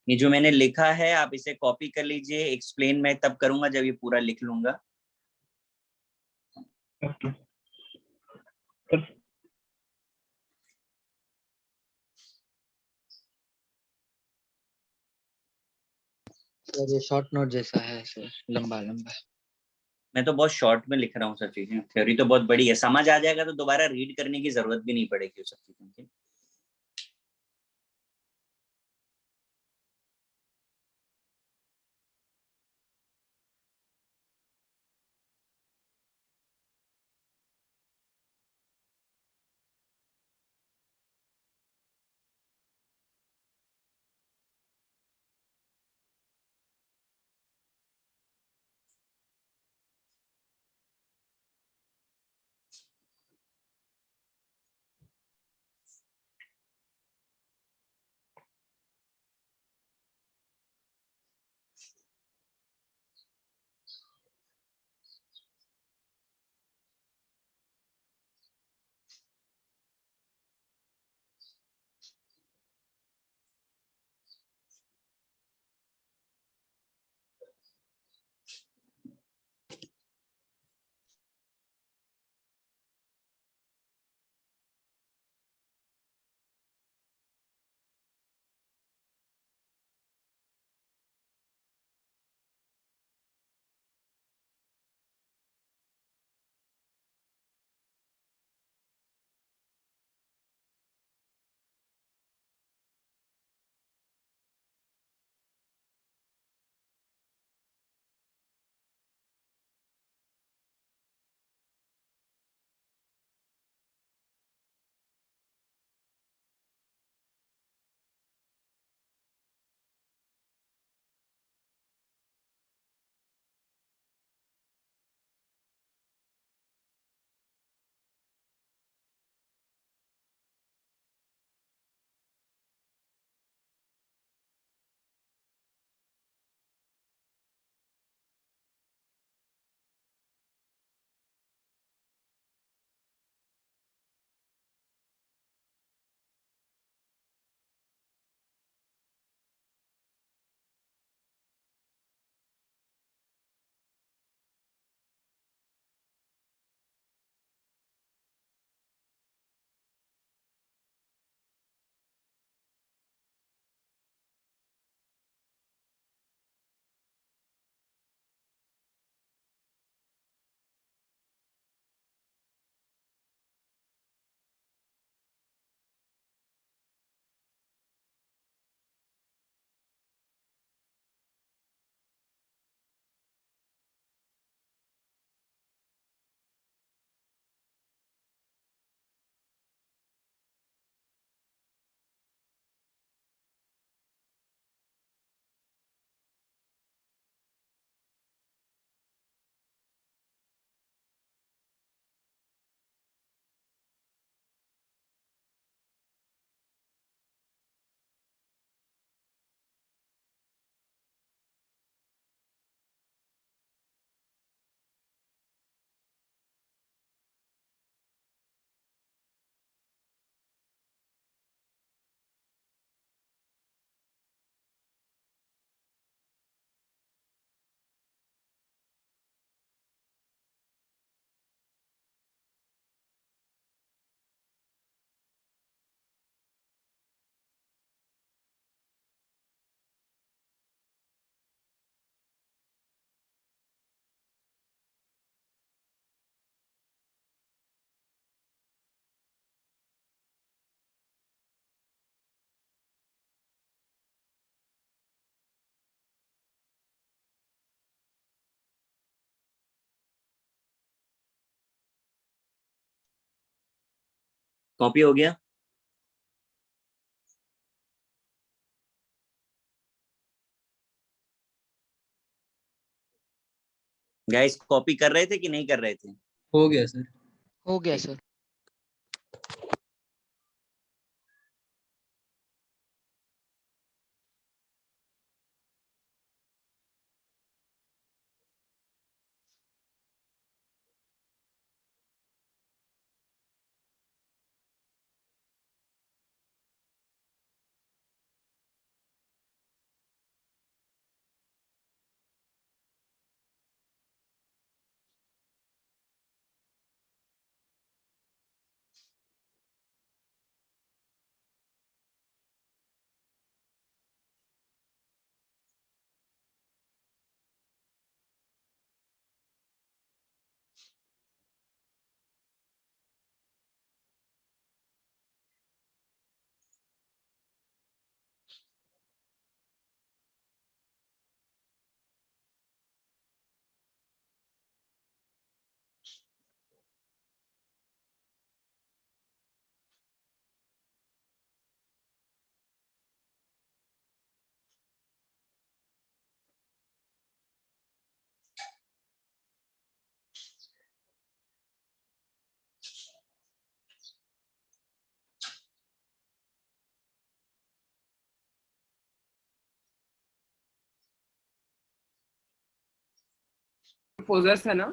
ये जो मैंने लिखा है आप इसे कॉपी कर लीजिए, एक्सप्लेन मैं तब करूंगा जब ये पूरा लिख लूंगा। Okay sir. सर ये शॉर्ट नोट जैसा है सर, लंबा लंबा। मैं तो बहुत शॉर्ट में लिख रहा हूँ सब चीजें, थ्योरी तो बहुत बड़ी है, समझ आ जाएगा तो दोबारा रीड करने की जरूरत भी नहीं पड़ेगी उस सब चीजों की। कॉपी हो गया? गाइस कॉपी कर रहे थे कि नहीं कर रहे थे? हो गया सर। हो गया ठीक। सर। पोजेस है ना?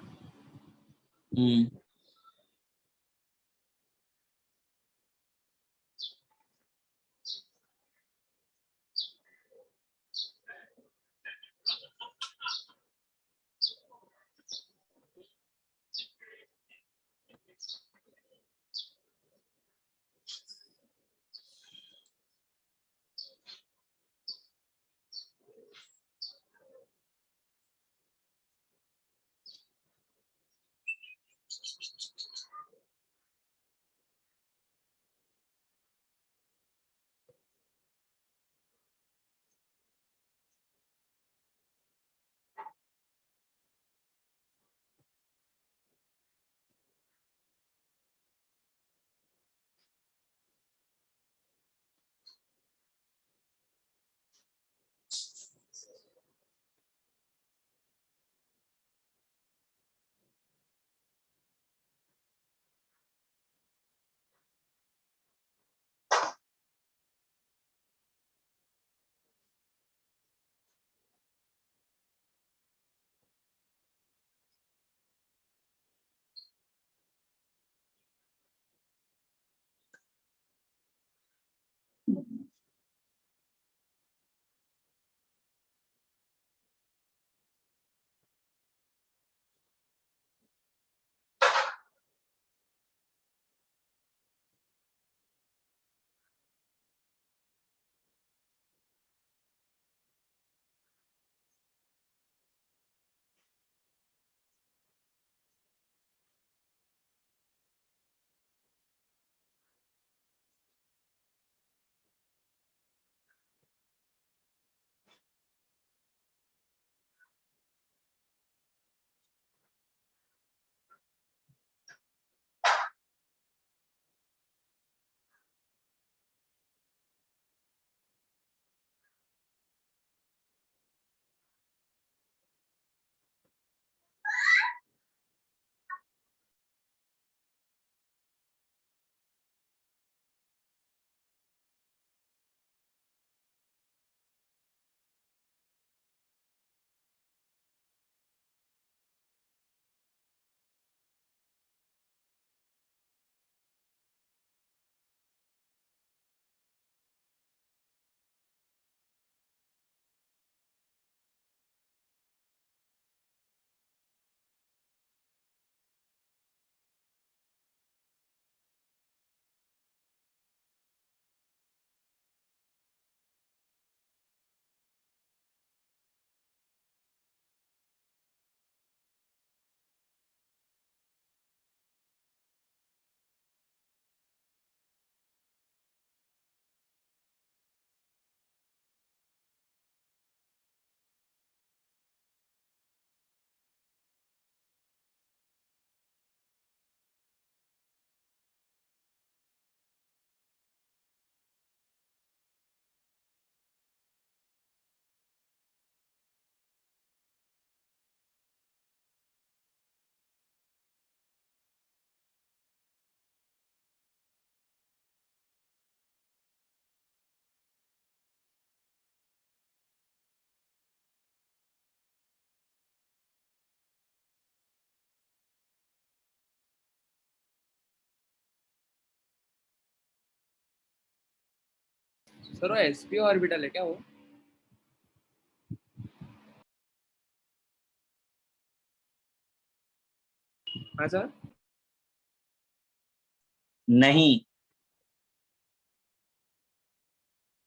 सर वो sp ऑर्बिटल है क्या वो? हाँ सर। नहीं,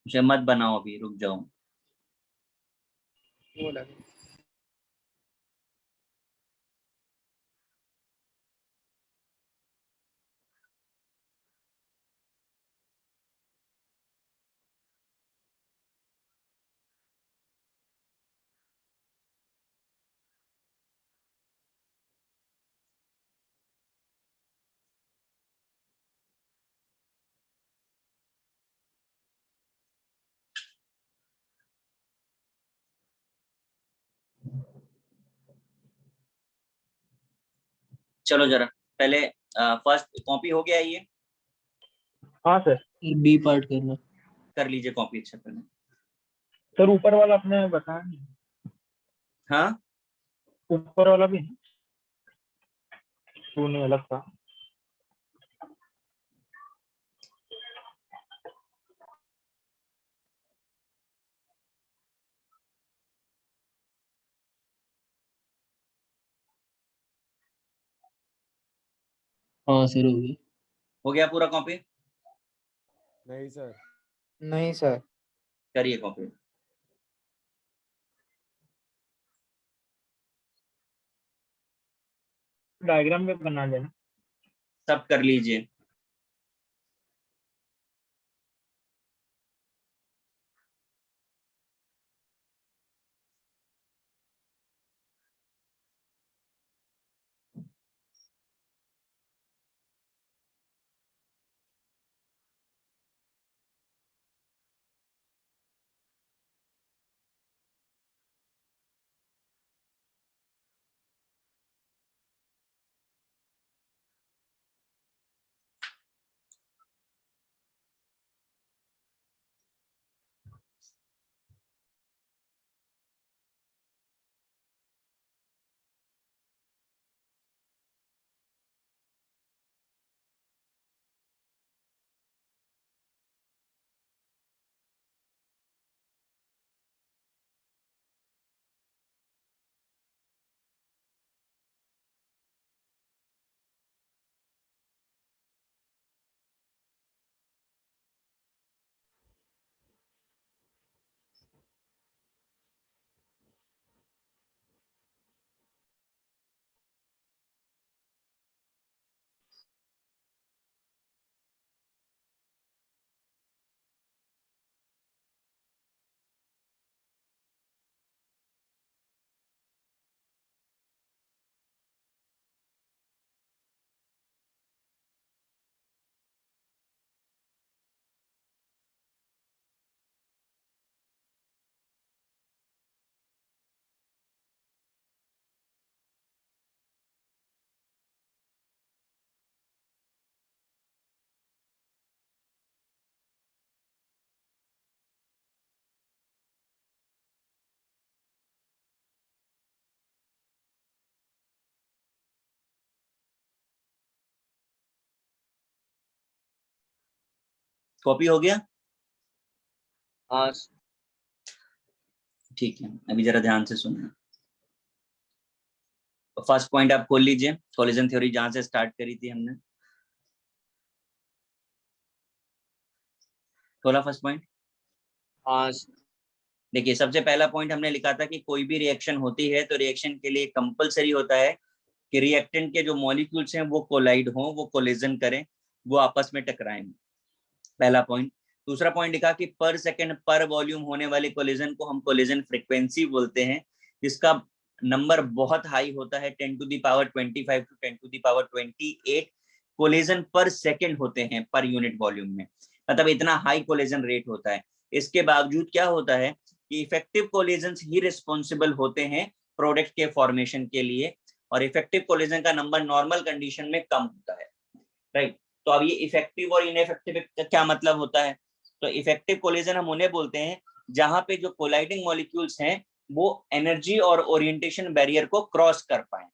मुझे मत बनाओ, अभी रुक जाओ। वो लगा। चलो जरा पहले फर्स्ट कॉपी हो गया ये, हाँ सर। बी पार्ट करना। कर लीजिए कॉपी अच्छा पहले। सर ऊपर वाला आपने बताया नहीं। हाँ ऊपर वाला भी 2 नहीं अलग था। हाँ सर हो गई। हो गया पूरा कॉपी? नहीं सर। नहीं सर। करिए कॉपी। डायग्राम में बना लेना। सब कर लीजिए। कॉपी हो गया? हाँ ठीक है, अभी जरा ध्यान से सुनना। फर्स्ट पॉइंट आप खोल लीजिए, कोलिजन थ्योरी जहां से स्टार्ट करी थी हमने। खोला फर्स्ट पॉइंट? हाँ देखिए, सबसे पहला पॉइंट हमने लिखा था कि कोई भी रिएक्शन होती है तो रिएक्शन के लिए कंपलसरी होता है कि रिएक्टेंट के जो मॉलिक्यूल्स हैं वो कोलाइड हों, वो कोलिजन करें, वो आपस में टकराएं। पहला पॉइंट। दूसरा पॉइंट लिखा कि पर सेकंड पर वॉल्यूम होने वाले कोलिजन को हम कोलिजन फ्रीक्वेंसी बोलते हैं, जिसका नंबर बहुत हाई होता है, 10 to the power 25 to 10 to the power 28 collision per second होते हैं पर यूनिट वॉल्यूम में, मतलब इतना हाई कोलिजन रेट होता है। इसके बावजूद क्या होता है कि इफेक्टिव कोलिजन्स ही रिस्पॉन्सिबल होते हैं प्रोडक्ट के फॉर्मेशन के लिए, और इफेक्टिव कोलिजन का नंबर नॉर्मल कंडीशन में कम होता है, राइट। तो अब ये इफेक्टिव और इनइफेक्टिव का क्या मतलब होता है? तो इफेक्टिव कोलिजन हम उन्हें बोलते हैं जहां पे जो कोलाइडिंग मॉलिक्यूल्स हैं वो एनर्जी और ओरिएंटेशन बैरियर को क्रॉस कर पाए।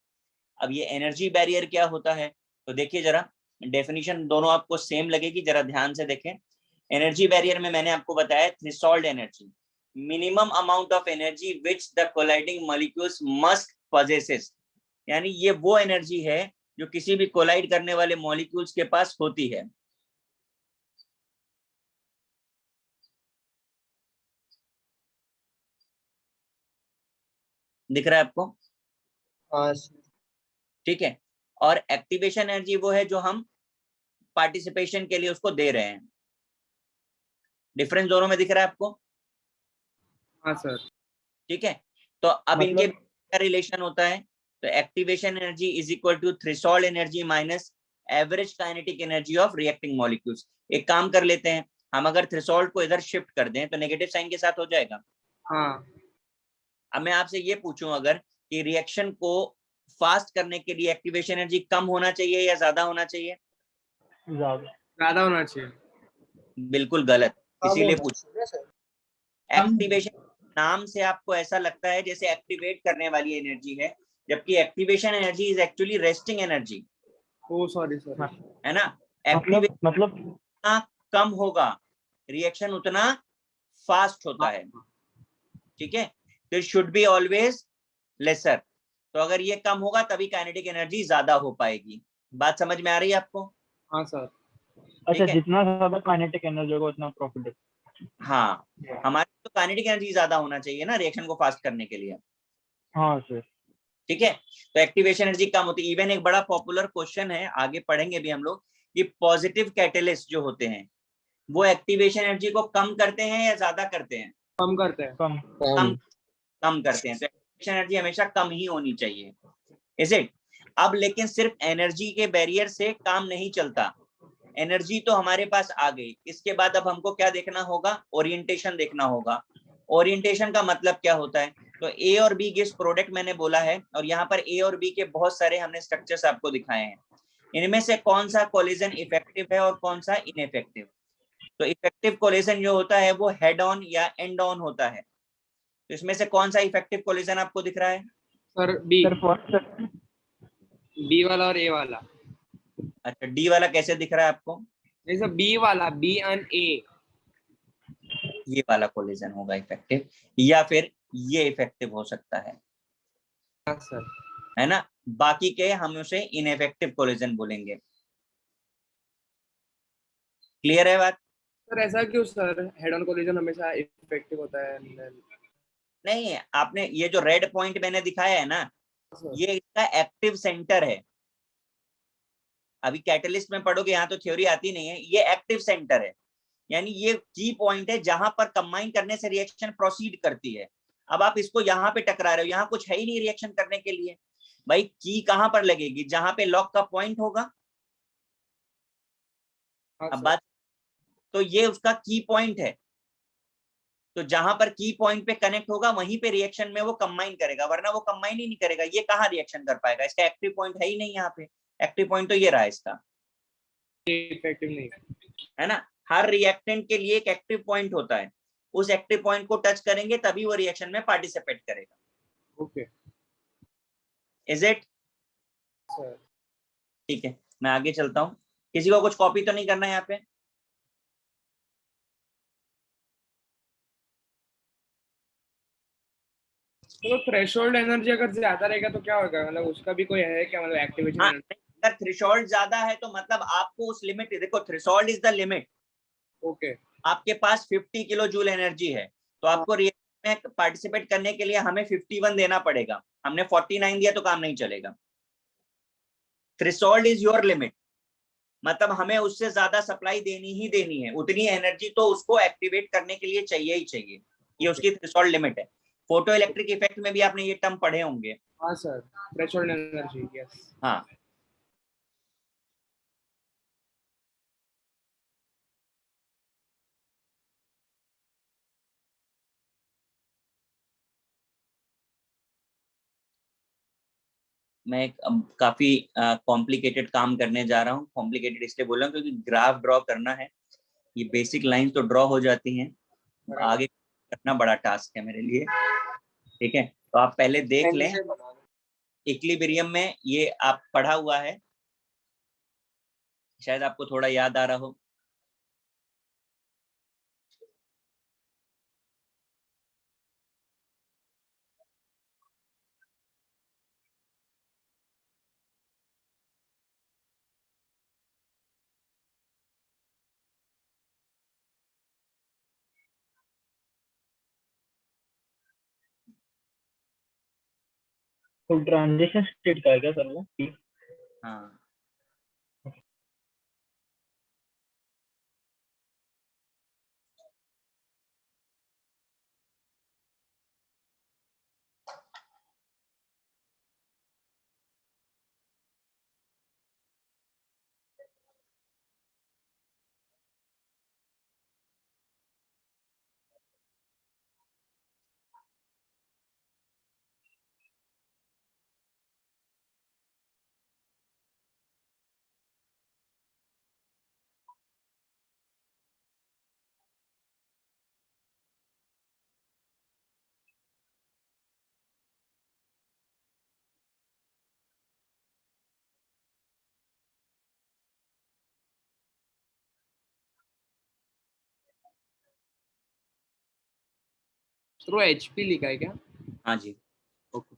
अब ये एनर्जी बैरियर क्या होता है, तो देखिए जरा, डेफिनेशन दोनों आपको सेम लगेगी, जरा ध्यान से देखें। एनर्जी बैरियर में मैंने आपको बताया threshold energy, minimum amount of energy which the colliding molecules must possesses, यानी ये वो एनर्जी है जो किसी भी कोलाइड करने वाले मॉलिक्यूल्स के पास होती है। दिख रहा है आपको? हाँ ठीक है। और एक्टिवेशन एनर्जी वो है जो हम पार्टिसिपेशन के लिए उसको दे रहे हैं। डिफरेंस दोनों में दिख रहा है आपको? हाँ सर। ठीक है। तो अब इनके मतलब क्या रिलेशन होता है? तो activation energy is equal to threshold energy minus average kinetic energy of reacting molecules. एक काम कर लेते हैं, हम अगर थ्रेशोल्ड को इधर शिफ्ट कर दें तो नेगेटिव साइन के साथ हो जाएगा। हाँ। अब मैं आपसे ये पूछूं अगर कि रिएक्शन को फास्ट करने के लिए एक्टिवेशन एनर्जी कम होना चाहिए या ज्यादा होना चाहिए? ज्यादा होना चाहिए। बिल्कुल गलत, इसीलिए पूछ। कम। एक्टिवेशन नाम से आपको ऐसा लगता है जैसे एक्टिवेट करने वाली एनर्जी है, जबकि activation energy is actually resting energy, oh sorry sorry, है ना। एक्टिवेशन मतलब जितना कम होगा रिएक्शन उतना फास्ट होता है, ठीक है। तो it should be always lesser. तो अगर ये कम होगा तभी काइनेटिक एनर्जी ज्यादा हो पाएगी। बात समझ में आ रही है आपको? हाँ सर। अच्छा, है। जितना ज्यादा काइनेटिक एनर्जी होगा उतना प्रॉफिट है। हाँ, हमारे तो काइनेटिक एनर्जी ज्यादा होना चाहिए ना रिएक्शन को फास्ट करने के लिए, हाँ सर। ठीक है। तो एक्टिवेशन एनर्जी कम होती है। इवन एक बड़ा पॉपुलर क्वेश्चन है, आगे पढ़ेंगे भी हम लोग, कि पॉजिटिव कैटलिस्ट जो होते हैं वो एक्टिवेशन एनर्जी को कम करते हैं या ज्यादा करते हैं? कम करते हैं। कम। कम कम करते हैं। तो एक्टिवेशन एनर्जी हमेशा कम ही होनी चाहिए, इज इट। अब लेकिन सिर्फ एनर्जी के बैरियर से काम नहीं चलता। एनर्जी तो हमारे पास आ गई, इसके बाद अब हमको क्या देखना होगा? ओरिएंटेशन देखना होगा। ओरिएंटेशन का मतलब क्या होता है? तो ए और बी गिव्स प्रोडक्ट मैंने बोला है, और यहाँ पर ए और बी के बहुत सारे हमने स्ट्रक्चर्स आपको दिखाए हैं। इनमें से कौन सा कोलिजन इफेक्टिव है और कौन सा इनइफेक्टिव? तो इफेक्टिव कोलिजन जो होता है वो हेड ऑन या एंड ऑन होता है। तो इसमें से कौन सा इफेक्टिव कोलिजन आपको दिख रहा है? Sir B, sir first. B वाला और ए वाला। अच्छा, डी वाला कैसे दिख रहा है आपको? नहीं सर, बी वाला, बी एंड ए। ये वाला कोलिजन होगा इफेक्टिव, या फिर ये इफेक्टिव हो सकता है हाँ सर। है ना। बाकी के हम उसे इनइफेक्टिव कोलिजन बोलेंगे। क्लियर है बात? सर ऐसा क्यों सर? हेड ऑन कोलिजन हमेशा इफेक्टिव होता है। नहीं, आपने ये जो रेड पॉइंट मैंने दिखाया है ना, ये इसका एक्टिव सेंटर है। अभी कैटलिस्ट में पढ़ोगे, यहाँ तो थ्योरी आती नहीं है, ये एक्टिव सेंटर है, यानी ये की पॉइंट है जहां पर कंबाइन करने से रिएक्शन प्रोसीड करती है। अब आप इसको यहाँ पे टकरा रहे हो, यहाँ कुछ है ही नहीं रिएक्शन करने के लिए। भाई की कहां पर लगेगी? जहां पे लॉक का पॉइंट होगा। अब बात, तो ये उसका की पॉइंट है, तो जहां पर की पॉइंट पे कनेक्ट होगा वहीं पे रिएक्शन में वो कंबाइन करेगा, वरना वो कंबाइन ही नहीं करेगा। ये कहाँ रिएक्शन कर पाएगा? इसका एक्टिव पॉइंट है ही नहीं यहाँ पे। एक्टिव पॉइंट तो ये रहा इसका, इफेक्टिव नहीं। है ना। हर रिएक्टेंट के लिए एक एक्टिव पॉइंट होता है, उस एक्टिव पॉइंट को टच करेंगे तभी वो रिएक्शन में पार्टिसिपेट करेगा। Okay is it? सर। ठीक है, मैं आगे चलता हूँ। किसी को कुछ कॉपी तो नहीं करना है यहाँ पे? तो थ्रेशोल्ड एनर्जी अगर ज्यादा रहेगा तो क्या होगा? मतलब उसका भी कोई है क्या? मतलब एक्टिवेशन हाँ, एनर्जी? अगर थ्रेशोल्ड ज्यादा है तो मतलब आपको उस लिमिट, देखो threshold is the limit. Okay. आपके पास 50 किलो जूल एनर्जी है, तो आपको रिएक्शन में पार्टिसिपेट करने के लिए हमें 51 देना पड़ेगा। हमने 49 दिया तो काम नहीं चलेगा। थ्रेशोल्ड इज योर लिमिट, मतलब हमें उससे ज्यादा सप्लाई देनी ही देनी है, उतनी एनर्जी तो उसको एक्टिवेट करने के लिए चाहिए ही चाहिए। ये उसकी थ्रेशोल्ड लिमिट है। फोटो इलेक्ट्रिक इफेक्ट में भी आपने ये टर्म पढ़े होंगे। हाँ सर, थ्रेशोल्ड एनर्जी, यस। हाँ, मैं एक काफी कॉम्प्लिकेटेड काम करने जा रहा हूँ। कॉम्प्लिकेटेड इसलिए बोल रहा हूँ क्योंकि ग्राफ ड्रॉ करना है। ये बेसिक लाइन तो ड्रॉ हो जाती हैं, आगे करना बड़ा टास्क है मेरे लिए, ठीक है। तो आप पहले देख लें, इक्विलिब्रियम में ये आप पढ़ा हुआ है, शायद आपको थोड़ा याद आ रहा हो। तो ट्रांजिशन स्टेट का है क्या सर वो? हाँ, थ्रू HP लिखा है क्या? हाँ जी। ओके।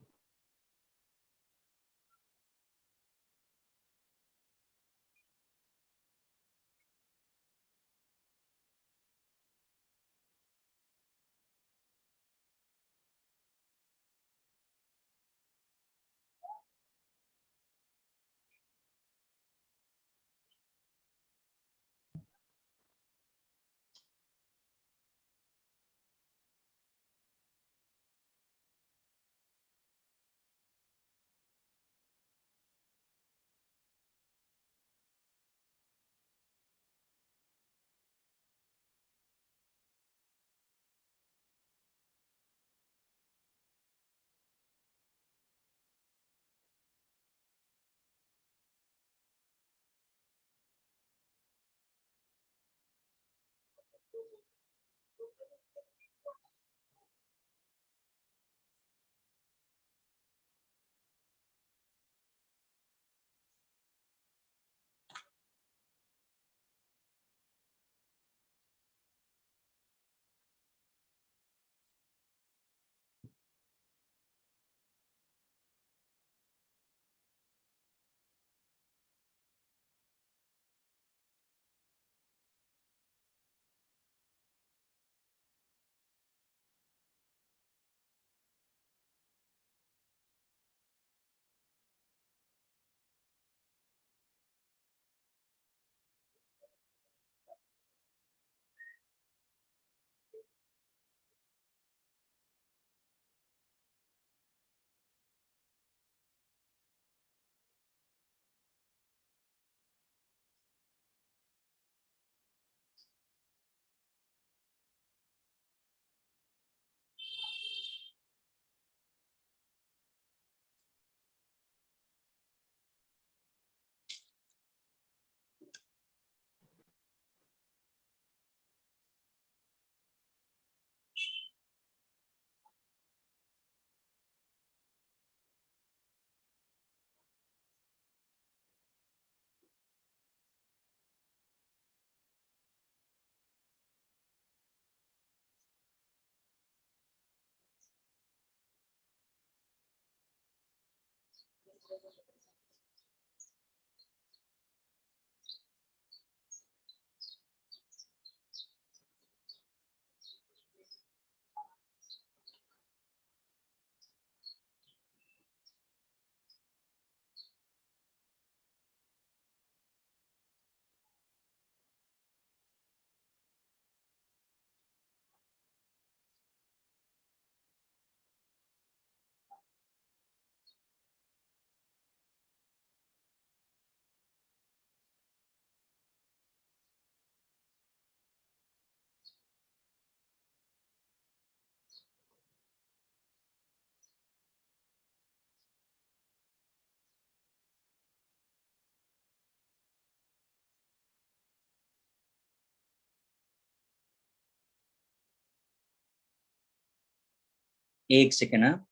एक सेकेंड। हाँ,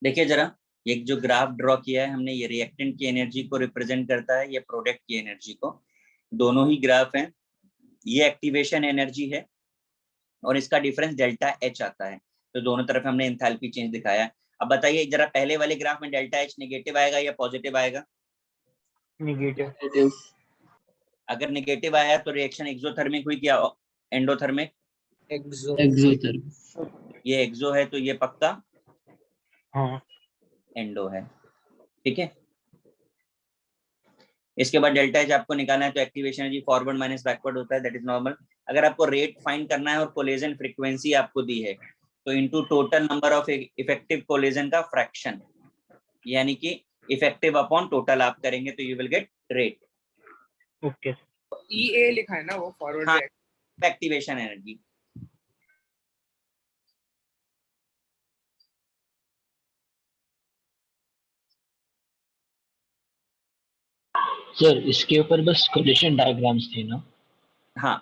देखिए जरा, एक जो ग्राफ ड्रॉ किया है हमने, ये रिएक्टेंट की एनर्जी को रिप्रेजेंट करता है, ये प्रोडक्ट की एनर्जी को। दोनों ही ग्राफ हैं। ये एक्टिवेशन एनर्जी है और इसका डिफरेंस डेल्टा एच आता है। तो दोनों तरफ हमने एंथैल्पी चेंज दिखाया है। अब बताइए जरा, पहले वाले ग्राफ में डेल्टा एच नेगेटिव आएगा या पॉजिटिव आएगा? नेगेटिव। अगर नेगेटिव आया तो रिएक्शन एक्सोथर्मिक हुई क्या एंडोथर्मिक? एक्सोथर्म। ये एक्सो है तो ये पक्का हाँ। एंडो है। ठीक है। इसके बाद डेल्टा एच आपको निकालना है तो activation energy forward minus backward होता है, दैट इज नॉर्मल। अगर आपको रेट फाइंड करना है और कोलेजन फ्रीक्वेंसी आपको दी है तो into total number of effective collagen का फ्रैक्शन, यानी कि इफेक्टिव अपॉन टोटल आप करेंगे तो you will gate rate. Okay. EA लिखा है ना वो फॉरवर्ड हाँ, रिएक्शन। Activation energy. सर इसके ऊपर बस कोलिशन डायग्राम्स थे ना? हाँ,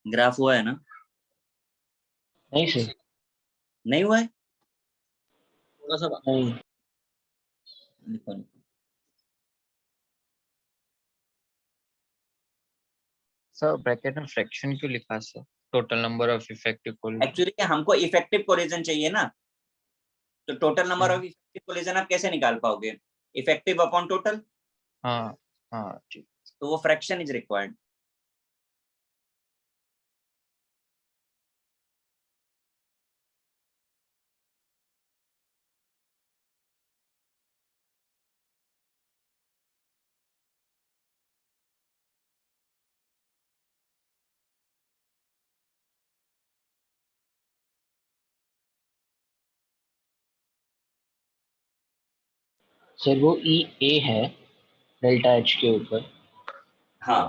ग्राफ हुआ है ना? नहीं सर, नहीं हुआ है? थोड़ा सा नहीं। लिखो लिखो। सर ब्रैकेट में फ्रैक्शन क्यों लिखा sir? Total number of effective collision. Actually हमको इफेक्टिव कोलिजन चाहिए ना, तो total number of effective collision आप कैसे निकाल पाओगे? इफेक्टिव अपॉन टोटल, हाँ हाँ ठीक। तो वो फ्रैक्शन इज रिक्वायर्ड। सर वो ई ए है डेल्टा एच के ऊपर। हाँ,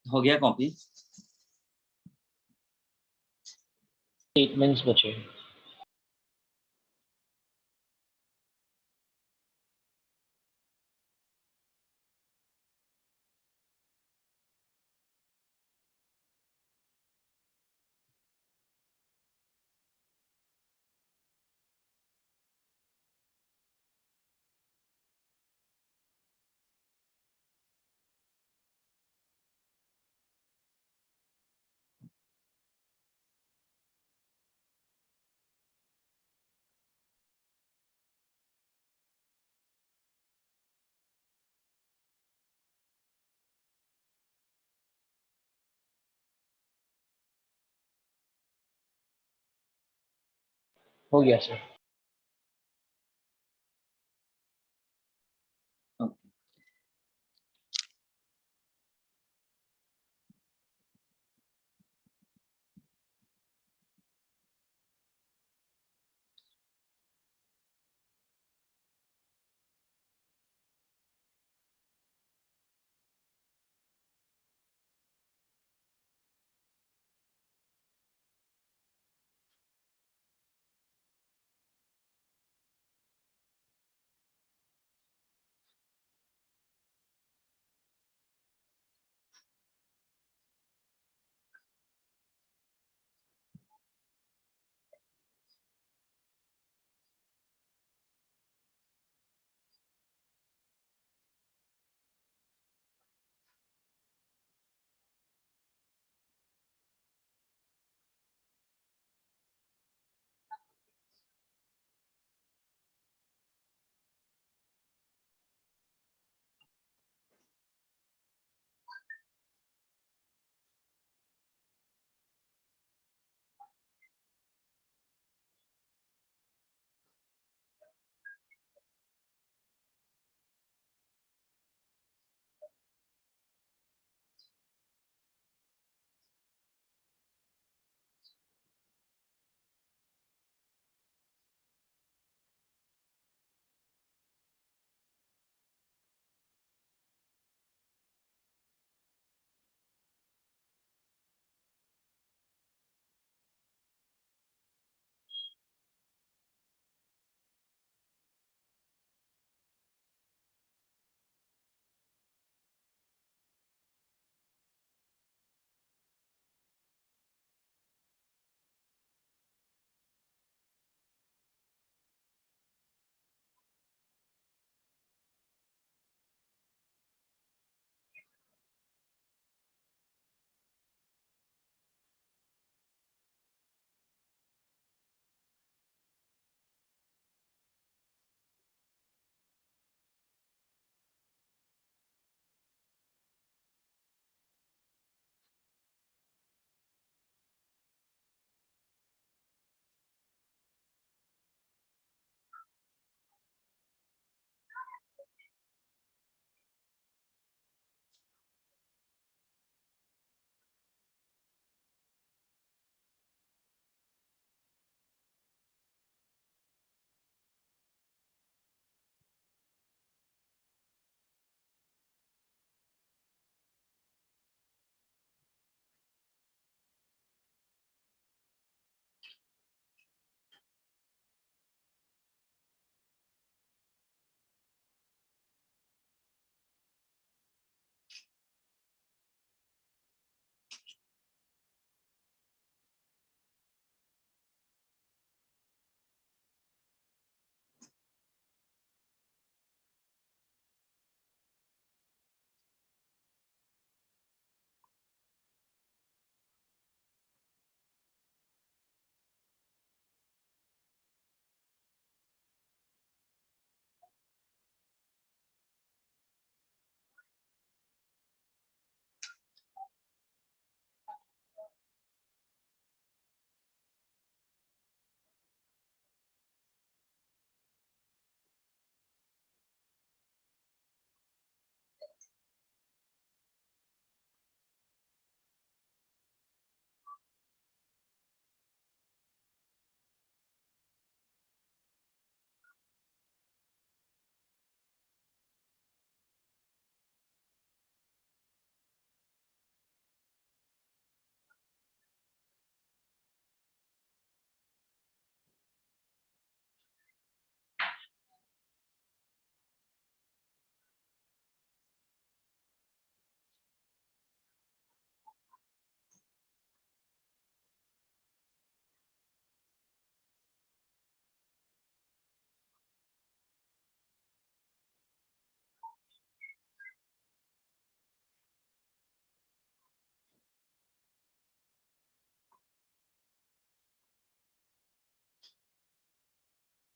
हो गया कॉपी? स्टेटमेंट्स बचे। हो गया सर।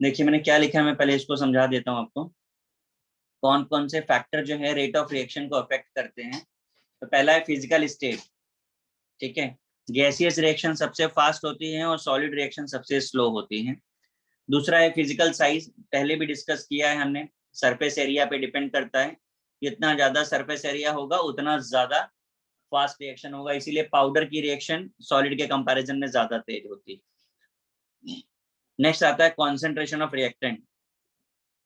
देखिए मैंने क्या लिखा है, मैं पहले इसको समझा देता हूँ आपको। कौन कौन से फैक्टर जो है रेट ऑफ रिएक्शन को अफेक्ट करते हैं। तो पहला है फिजिकल स्टेट, ठीक है। गैसियस रिएक्शन सबसे फास्ट होती है और सॉलिड रिएक्शन सबसे स्लो होती है। दूसरा है फिजिकल साइज, पहले भी डिस्कस किया है हमने, सरफेस एरिया पे डिपेंड करता है। जितना ज्यादा सरफेस एरिया होगा उतना ज्यादा फास्ट रिएक्शन होगा, इसीलिए पाउडर की रिएक्शन सॉलिड के कंपैरिजन में ज्यादा तेज होती है। नेक्स्ट आता है कॉन्सेंट्रेशन ऑफ रिएक्टेंट।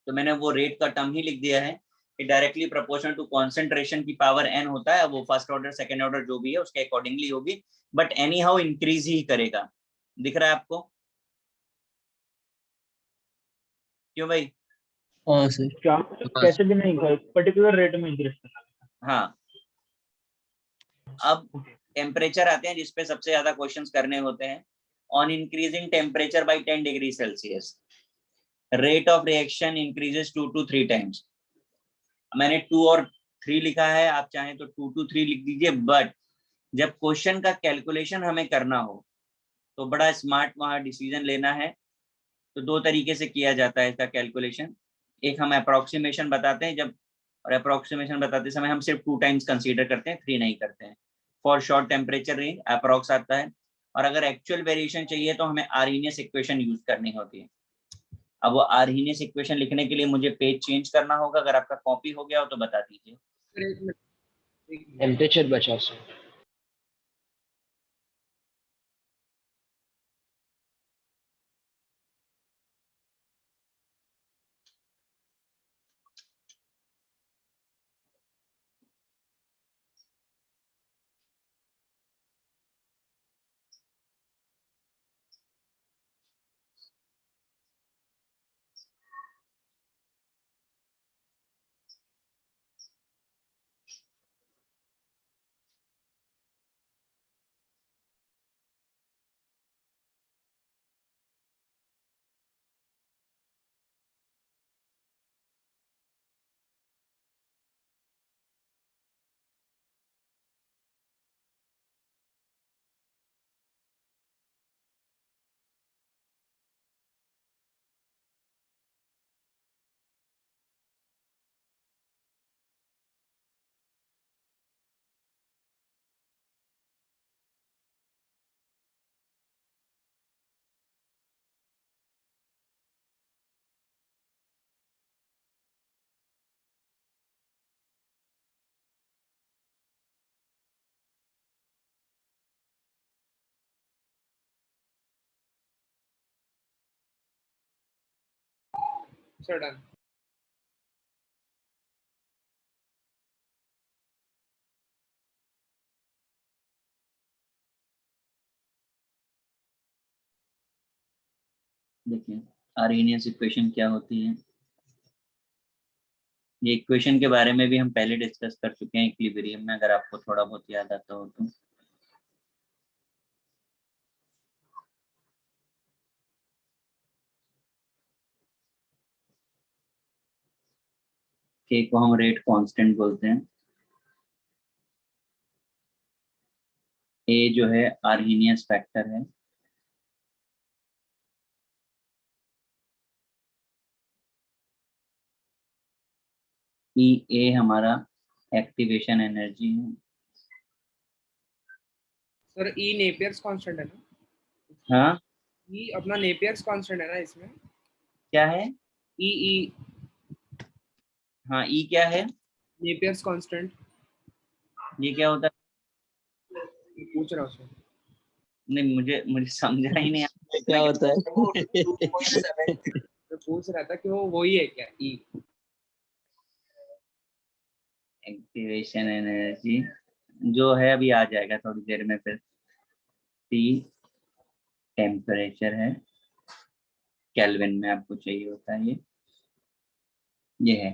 तो मैंने वो रेट का टर्म ही लिख दिया है कि डायरेक्टली प्रोपोर्शनल टू कॉन्सेंट्रेशन की पावर n होता है, वो फर्स्ट ऑर्डर सेकेंड ऑर्डर जो भी है उसके अकॉर्डिंगली होगी, बट एनी हाउ इंक्रीज ही करेगा। दिख रहा है आपको? क्यों भाई? हाँ सर। क्या कैसे भी नहीं, पर्टिकुलर रेट में इंक्रीज करना। हाँ। अब टेम्परेचर आते हैं जिसपे सबसे ज्यादा क्वेश्चंस करने होते हैं। On increasing temperature by 10 degree Celsius rate of reaction increases 2 to 3 times. मैंने 2 और 3 लिखा है, आप चाहें तो 2 to 3 लिख दीजिए, बट जब क्वेश्चन का कैलकुलेशन हमें करना हो तो बड़ा स्मार्ट वहां डिसीजन लेना है। तो दो तरीके से किया जाता है इसका कैलकुलेशन। एक हम अप्रोक्सीमेशन बताते हैं जब, और अप्रोक्सीमेशन बताते समय हम सिर्फ 2 टाइम्स कंसीडर करते हैं, 3 नहीं करते हैं। For short temperature range approx आता है, और अगर एक्चुअल वेरिएशन चाहिए तो हमें आर्हीनियस इक्वेशन यूज करनी होती है। अब वो आर्हीनियस इक्वेशन लिखने के लिए मुझे पेज चेंज करना होगा, अगर आपका कॉपी हो गया हो तो बता दीजिए। एक मिनट, एक मिनट। टेम्परेचर बचा सर। Sir done. देखिए आर्हीनियस इक्वेशन क्या होती है। ये इक्वेशन के बारे में भी हम पहले डिस्कस कर चुके हैं इक्विलिब्रियम में, अगर आपको थोड़ा बहुत याद आता हो तो। के को हम रेट कांस्टेंट बोलते हैं। ए जो है आर्हीनियस फैक्टर है, ई ए हमारा एक्टिवेशन एनर्जी है। सर ई नेपियर्स कांस्टेंट है ना? हाँ ई अपना नेपियर्स कांस्टेंट है ना इसमें? क्या है? ई ई हाँ ई क्या है? Napier's constant. ये क्या होता पूछ रहा हूँ सर। है? नहीं मुझे मुझे समझा ही नहीं क्या होता है? मैं पूछ रहा था कि वो वही है क्या ई? एक्टिवेशन एनर्जी जो है अभी आ जाएगा थोड़ी देर में। फिर टी टेम्परेचर है, केल्विन में आपको चाहिए होता है ये है,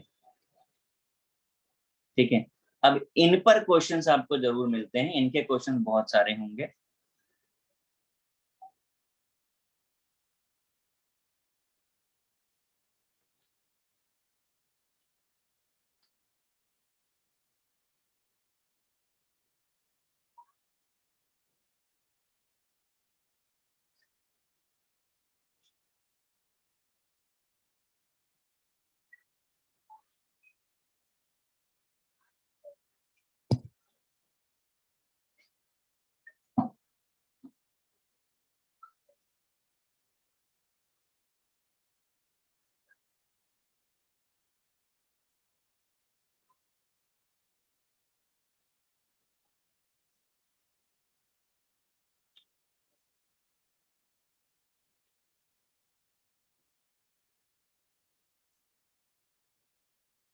ठीक है। अब इन पर क्वेश्चंस आपको जरूर मिलते हैं, इनके क्वेश्चन बहुत सारे होंगे।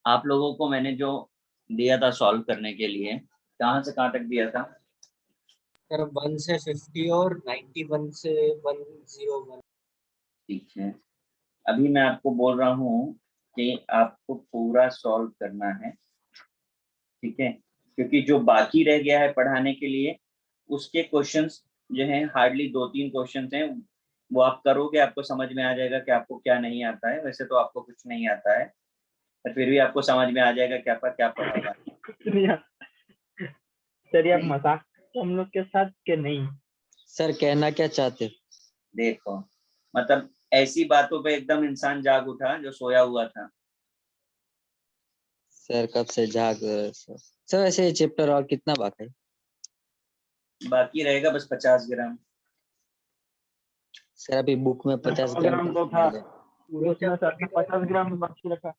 आप लोगों को मैंने जो दिया था सॉल्व करने के लिए, कहाँ से कहाँ तक दिया था? सर 1 से 50 और 91 से 101। ठीक है, अभी मैं आपको बोल रहा हूँ कि आपको पूरा सॉल्व करना है, ठीक है, क्योंकि जो बाकी रह गया है पढ़ाने के लिए उसके क्वेश्चंस जो हैं हार्डली 2-3 क्वेश्चंस हैं, वो आप करोगे आपको समझ में आ जाएगा कि आपको क्या नहीं आता है। वैसे तो आपको कुछ नहीं आता है, पर फिर भी आपको समझ में आ जाएगा क्या पढ़ा हुआ है। सर ये आप मजाक हम लोग के साथ के नहीं? सर कहना क्या चाहते? देखो, मतलब ऐसी बातों पे एकदम इंसान जाग उठा जो सोया हुआ था। सर कब से जाग रहे हैं सर? सर वैसे ये चैप्टर और कितना बाकी है? बाकी रहेगा बस 50 ग्राम। सर अभी बुक में 50 ग्राम तो था, उसमें सर ने 50 ग्राम बाकी रखा।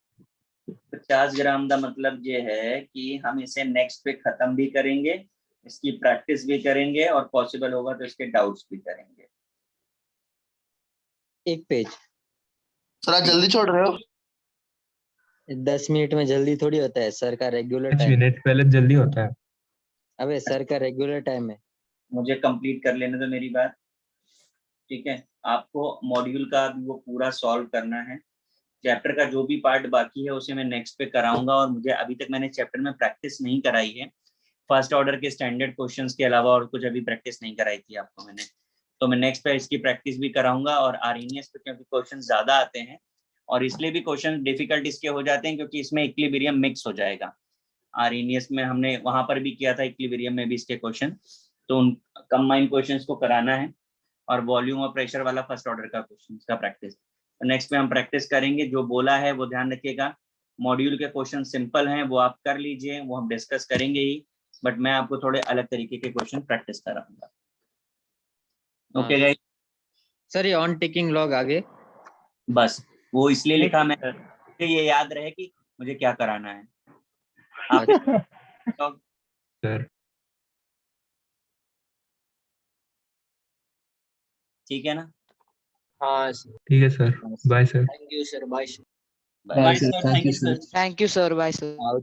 50 ग्राम का मतलब ये है कि हम इसे नेक्स्ट पे खत्म भी करेंगे, इसकी प्रैक्टिस भी करेंगे और पॉसिबल होगा तो इसके डाउट्स भी करेंगे। एक पेज सर आज जल्दी छोड़ रहे हो? 10 मिनट में जल्दी थोड़ी होता है, सर का रेगुलर 5 टाइम। मिनट पहले जल्दी होता है। अबे सर का रेगुलर टाइम है। मुझे कंप्लीट कर लेने दो मेरी बात, ठीक है। आपको मॉड्यूल का भी वो पूरा सॉल्व करना है। चैप्टर का जो भी पार्ट बाकी है उसे मैं नेक्स्ट पे कराऊंगा, और मुझे अभी तक मैंने चैप्टर में प्रैक्टिस नहीं कराई है। फर्स्ट ऑर्डर के स्टैंडर्ड क्वेश्चंस के अलावा और कुछ अभी प्रैक्टिस नहीं कराई थी आपको मैंने, तो मैं नेक्स्ट पे इसकी प्रैक्टिस भी कराऊंगा। और आरएनएस पे क्योंकि क्वेश्चन ज्यादा आते हैं, और इसलिए भी क्वेश्चन डिफिकल्ट इसके हो जाते हैं क्योंकि इसमें इक्विलिब्रियम मिक्स हो जाएगा। आरएनएस में हमने वहां पर भी किया था, इक्विलिब्रियम में भी इसके क्वेश्चन, तो उन कंबाइंड क्वेश्चंस को कराना है। और वॉल्यूम और प्रेशर वाला फर्स्ट ऑर्डर का क्वेश्चन का प्रैक्टिस, तो नेक्स्ट में हम प्रैक्टिस करेंगे। जो बोला है वो ध्यान रखिएगा। मॉड्यूल के क्वेश्चन सिंपल हैं, वो आप कर लीजिए, वो हम डिस्कस करेंगे ही, बट मैं आपको थोड़े अलग तरीके के क्वेश्चन प्रैक्टिस कराऊंगा। ओके गाइस, सर ये ऑन टिकिंग लॉग आगे बस वो इसलिए लिखा मैं, मुझे ये याद रहे कि मुझे क्या कराना है। आप सर ठीक है ना? हाँ सर, ठीक है sir, bye sir. Thank you sir, bye sir. Bye. Sir, thank you sir. Thank you sir, bye sir.